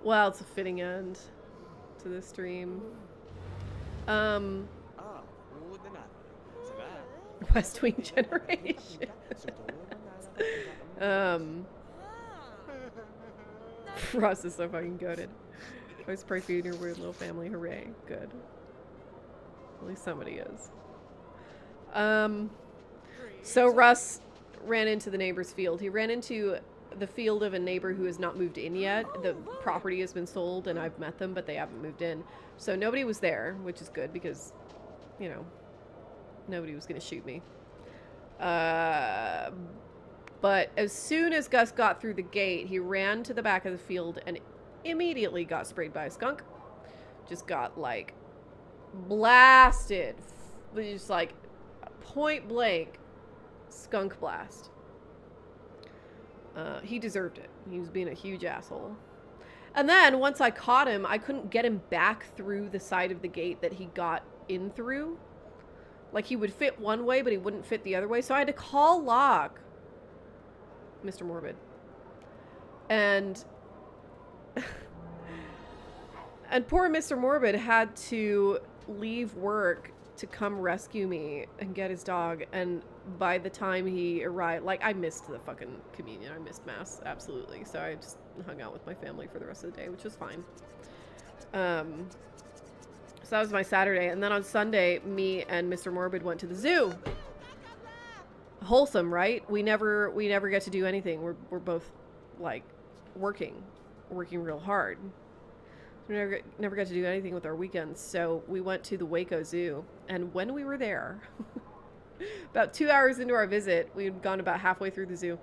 Well, it's a fitting end to the stream. West Wing generation. Russ is so fucking goated. Always pray for you and your weird little family. Hooray. Good. At least somebody is. So Russ ran into the neighbor's field. He ran into the field of a neighbor who has not moved in yet. The property has been sold and I've met them, but they haven't moved in. So nobody was there, which is good because, you know, nobody was going to shoot me. But as soon as Gus got through the gate, he ran to the back of the field and immediately got sprayed by a skunk. Just got, like, blasted. Just, like, point blank skunk blast. He deserved it. He was being a huge asshole. And then, once I caught him, I couldn't get him back through the side of the gate that he got in through. Like, he would fit one way, but he wouldn't fit the other way. So I had to call Locke, Mr. Morbid. And... and poor Mr. Morbid had to leave work to come rescue me and get his dog. And by the time he arrived, like, I missed the fucking communion. I missed Mass, absolutely. So I just hung out with my family for the rest of the day, which was fine. So that was my Saturday. And then on Sunday, me and Mr. Morbid went to the zoo. Wholesome, right? We never get to do anything. We're both, like, working real hard. We never got to do anything with our weekends. So we went to the Waco Zoo. And when we were there, about 2 hours into our visit, we had gone about halfway through the zoo.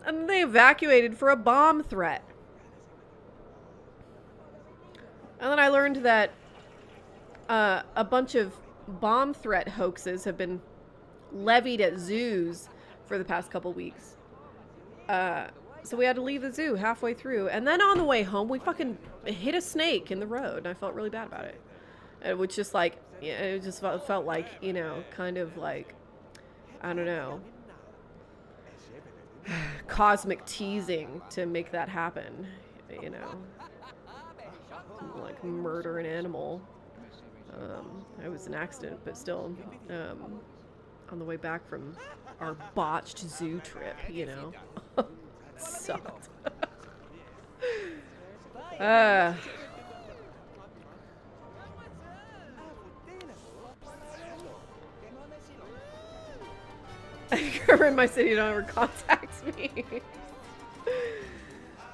And they evacuated for a bomb threat. And then I learned that a bunch of bomb threat hoaxes have been levied at zoos for the past couple weeks. So we had to leave the zoo halfway through. And then on the way home, we fucking hit a snake in the road. And I felt really bad about it. It was just like, yeah, it just felt like, you know, kind of like, I don't know, cosmic teasing to make that happen, you know. Like murder an animal. It was an accident, but still, on the way back from our botched zoo trip, you know. Sucked. You're in my city, don't ever contact me.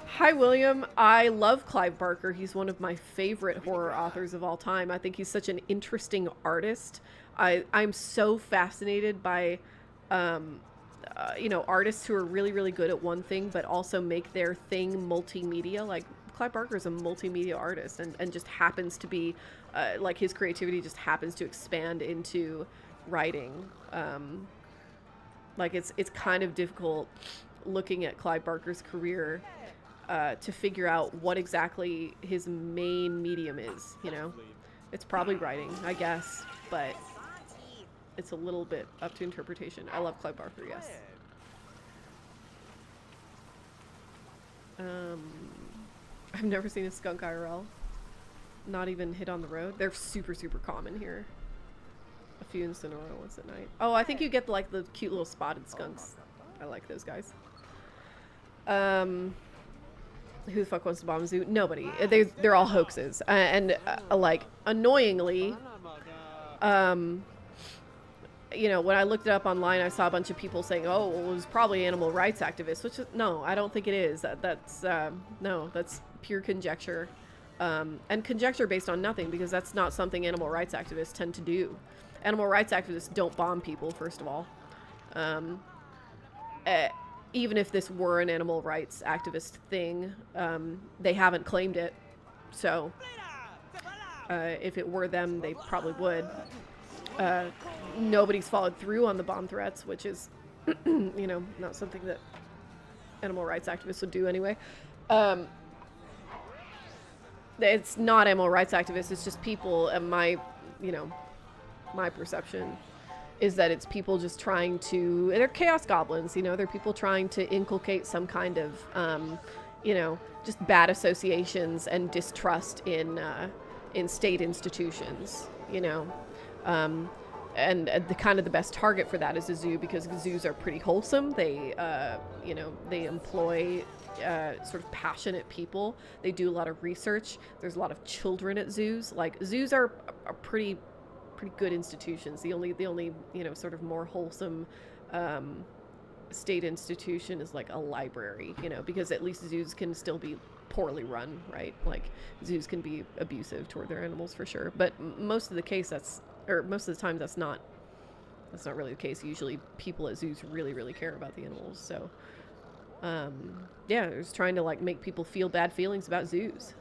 Hi, William. I love Clive Barker. He's one of my favorite horror authors of all time. I think he's such an interesting artist. I'm so fascinated by, you know, artists who are really, really good at one thing, but also make their thing multimedia. Like, Clive Barker is a multimedia artist and just happens to be, like, his creativity just happens to expand into writing. Like, it's kind of difficult looking at Clive Barker's career to figure out what exactly his main medium is, you know? It's probably writing, I guess, but it's a little bit up to interpretation. I love Clive Barker, yes. I've never seen a skunk IRL. Not even hit on the road. They're super, super common here. A few in Sonora once at night. Oh, I think you get like the cute little spotted skunks. I like those guys. Who the fuck wants to bomb a zoo? Nobody. They're all hoaxes. And like, annoyingly, you know, when I looked it up online, I saw a bunch of people saying, oh, well, it was probably animal rights activists, which is, no, I don't think it is. That's no, that's pure conjecture. And conjecture based on nothing, because that's not something animal rights activists tend to do. Animal rights activists don't bomb people, first of all. Even if this were an animal rights activist thing, they haven't claimed it. So, if it were them, they probably would. Nobody's followed through on the bomb threats, which is, you know, not something that animal rights activists would do anyway. It's not animal rights activists, it's just people, and my perception is that it's people just trying to, they're chaos goblins, you know, they're people trying to inculcate some kind of you know, just bad associations and distrust in state institutions, you know. And the kind of the best target for that is a zoo, because zoos are pretty wholesome. They, you know, they employ sort of passionate people. They do a lot of research. There's a lot of children at zoos. Like, zoos are pretty good institutions. The only you know, sort of more wholesome state institution is like a library, you know, because at least zoos can still be poorly run, right? Like, zoos can be abusive toward their animals for sure, but most of the time that's not really the case. Usually people at zoos really care about the animals. So yeah, they're just trying to like make people feel bad feelings about zoos.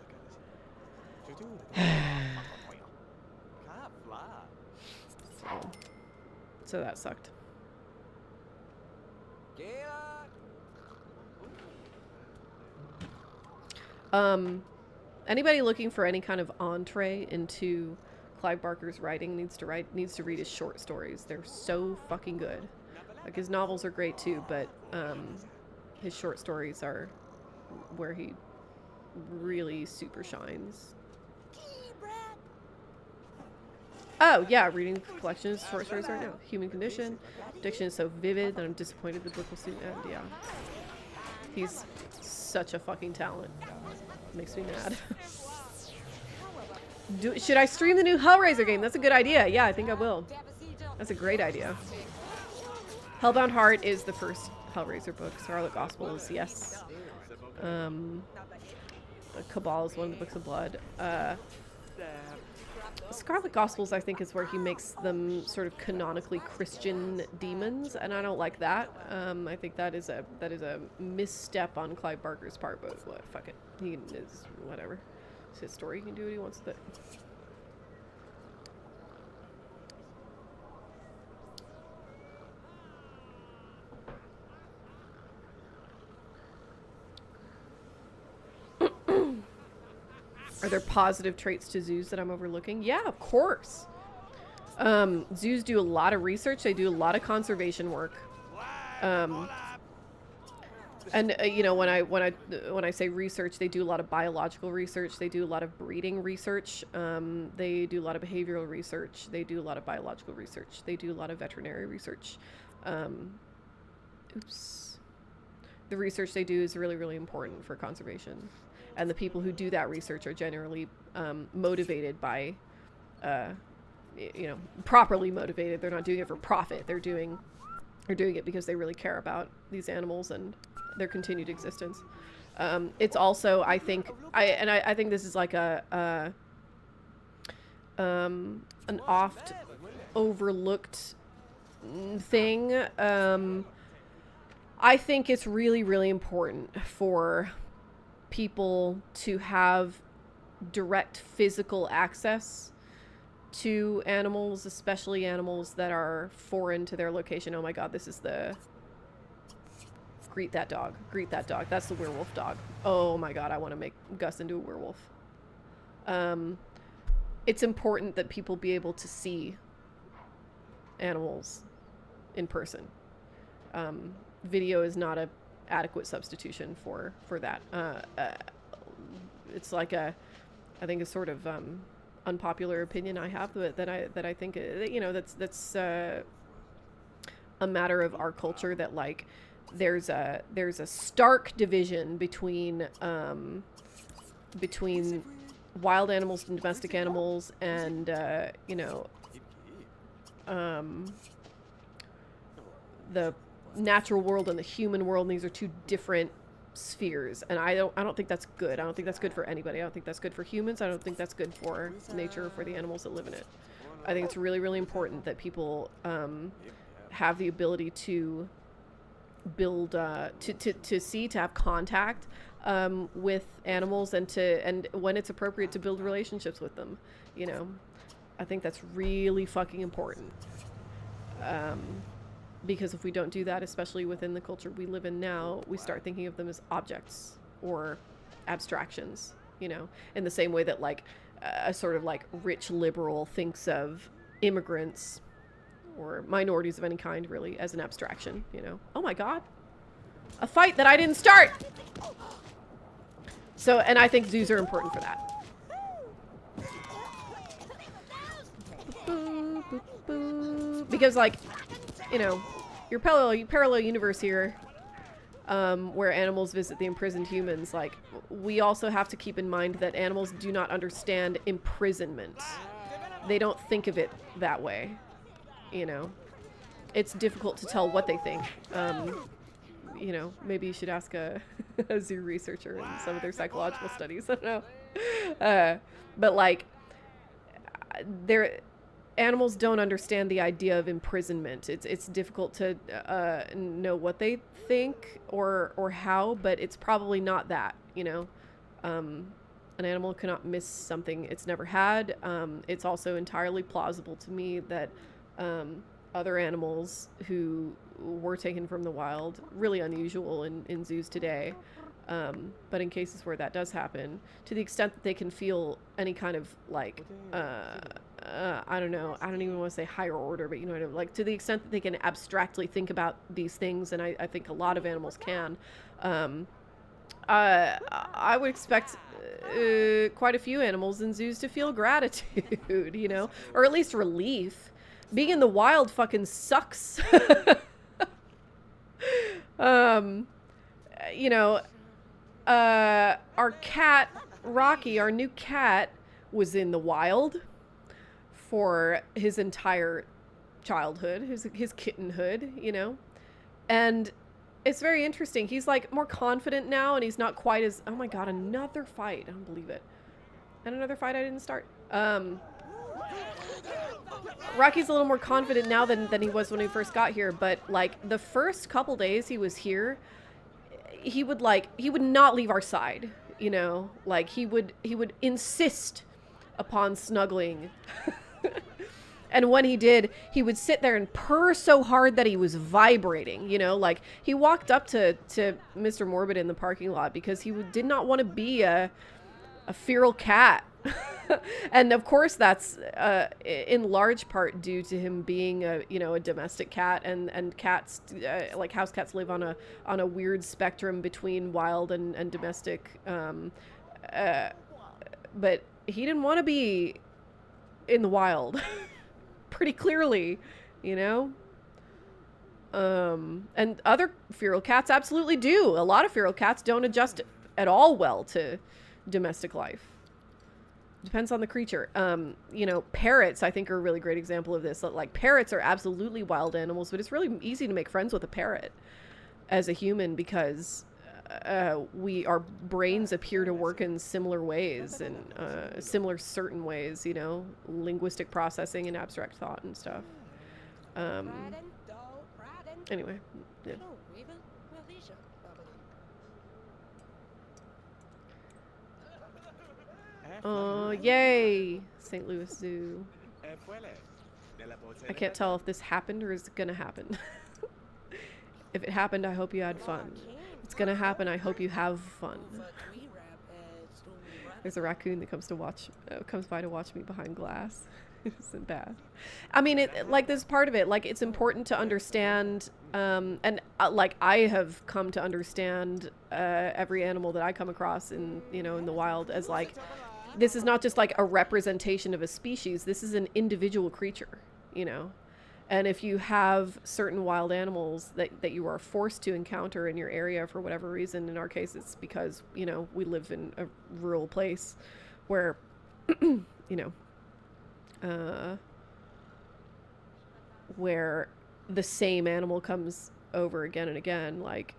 So that sucked. Anybody looking for any kind of entree into Clive Barker's writing needs to read his short stories. They're so fucking good. Like, his novels are great too, but his short stories are where he really super shines. Oh yeah, reading collections, short stories right now. Human Condition. Diction is so vivid that I'm disappointed the book will soon end. Yeah, he's such a fucking talent. Makes me mad. Should I stream the new Hellraiser game? That's a good idea. Yeah, I think I will. That's a great idea. Hellbound Heart is the first Hellraiser book. Scarlet Gospel is, yes. Cabal is one of the books of blood. Scarlet Gospels, I think, is where he makes them sort of canonically Christian demons, and I don't like that. I think that is a misstep on Clive Barker's part, but what, fuck it. He is, whatever. It's his story. He can do what he wants with it. Are there positive traits to zoos that I'm overlooking? Yeah, of course. Zoos do a lot of research. They do a lot of conservation work. And you know, when I say research, they do a lot of biological research. They do a lot of breeding research. They do a lot of behavioral research. They do a lot of biological research. They do a lot of veterinary research. The research they do is really important for conservation. And the people who do that research are generally motivated by, you know, properly motivated. They're not doing it for profit. They're doing it because they really care about these animals and their continued existence. It's also, I think, I think this is like an oft overlooked thing. I think it's really important for people to have direct physical access to animals, especially animals that are foreign to their location. Oh my god, this is the... Greet that dog. Greet that dog. That's the werewolf dog. Oh my god, I want to make Gus into a werewolf. It's important that people be able to see animals in person. Video is not a adequate substitution for that. It's like I think a sort of unpopular opinion I have that I think, you know, that's a matter of our culture, that like there's a stark division between wild animals and domestic animals, and you know, the natural world and the human world, and these are two different spheres, and I don't think that's good. I don't think that's good for anybody. I don't think that's good for humans. I don't think that's good for nature or for the animals that live in it. I think it's really important that people have the ability to build to see, to have contact with animals, and when it's appropriate, to build relationships with them. You know, I think that's really fucking important. Because if we don't do that, especially within the culture we live in now, we start thinking of them as objects or abstractions, you know, in the same way that like a sort of like rich liberal thinks of immigrants or minorities of any kind really as an abstraction, you know. Oh my god. A fight that I didn't start! So, and I think zoos are important for that. Because, like, you know, your parallel universe here, where animals visit the imprisoned humans, like, we also have to keep in mind that animals do not understand imprisonment. They don't think of it that way, you know. It's difficult to tell what they think. You know, maybe you should ask a zoo researcher in some of their psychological studies. I don't know. But, like, animals don't understand the idea of imprisonment. It's difficult to know what they think or how, but it's probably not that, you know. An animal cannot miss something it's never had. It's also entirely plausible to me that other animals who were taken from the wild, really unusual in zoos today, but in cases where that does happen, to the extent that they can feel any kind of, like, I don't know, I don't even want to say higher order, but you know what I mean? Like, to the extent that they can abstractly think about these things, and I think a lot of animals can, I would expect quite a few animals in zoos to feel gratitude, you know, or at least relief. Being in the wild fucking sucks. You know, our cat, Rocky, our new cat, was in the wild for his entire childhood, his kittenhood, you know, and it's very interesting. He's, like, more confident now, and he's not quite as, oh my god, another fight. I don't believe it. And another fight I didn't start. Rocky's a little more confident now than he was when he first got here, but, like, the first couple days he was here, he would not leave our side, you know? Like, he would insist upon snuggling. And when he did, he would sit there and purr so hard that he was vibrating, you know? Like, he walked up to Mr. Morbid in the parking lot because he did not want to be a feral cat. And of course that's in large part due to him being a domestic cat, and cats, like house cats, live on a weird spectrum between wild and domestic. But he didn't want to be in the wild. Pretty clearly, you know. And other feral cats absolutely do. A lot of feral cats don't adjust at all well to domestic life. Depends on the creature. You know, parrots, I think, are a really great example of this. Like, parrots are absolutely wild animals, but it's really easy to make friends with a parrot as a human because our brains appear to work in similar ways and similar certain ways, you know, linguistic processing and abstract thought and stuff. Anyway, yeah. Oh, yay! St. Louis Zoo. I can't tell if this happened or is gonna happen. If it happened, I hope you had fun. It's gonna happen, I hope you have fun. There's a raccoon that comes by to watch me behind glass. Isn't bad. I mean, like, this part of it, like, it's important to understand, and like, I have come to understand every animal that I come across in the wild as, like, this is not just like a representation of a species. This is an individual creature, you know. And if you have certain wild animals that you are forced to encounter in your area for whatever reason, in our case it's because, you know, we live in a rural place where, you know, where the same animal comes over again and again, like,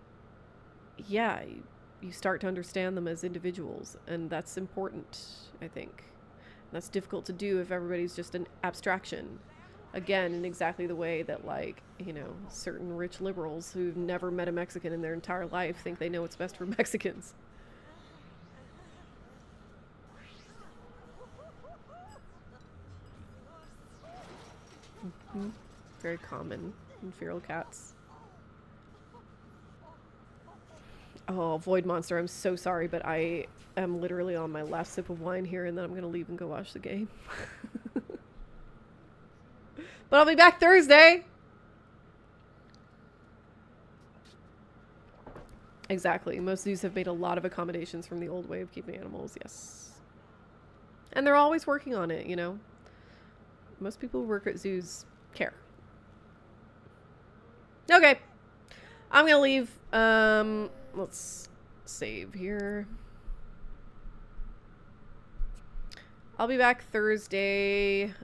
yeah, you start to understand them as individuals, and that's important, I think. That's difficult to do if everybody's just an abstraction. Again, in exactly the way that, like, you know, certain rich liberals who've never met a Mexican in their entire life think they know what's best for Mexicans. Mm-hmm. Very common in feral cats. Oh, Void Monster, I'm so sorry, but I am literally on my last sip of wine here, and then I'm going to leave and go watch the game. But I'll be back Thursday! Exactly. Most zoos have made a lot of accommodations from the old way of keeping animals, yes. And they're always working on it, you know? Most people who work at zoos care. Okay. I'm gonna leave. Let's save here. I'll be back Thursday. It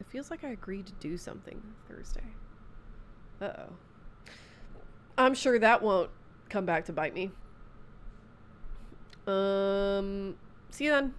feels like I agreed to do something Thursday. Uh-oh. I'm sure that won't come back to bite me. See you then.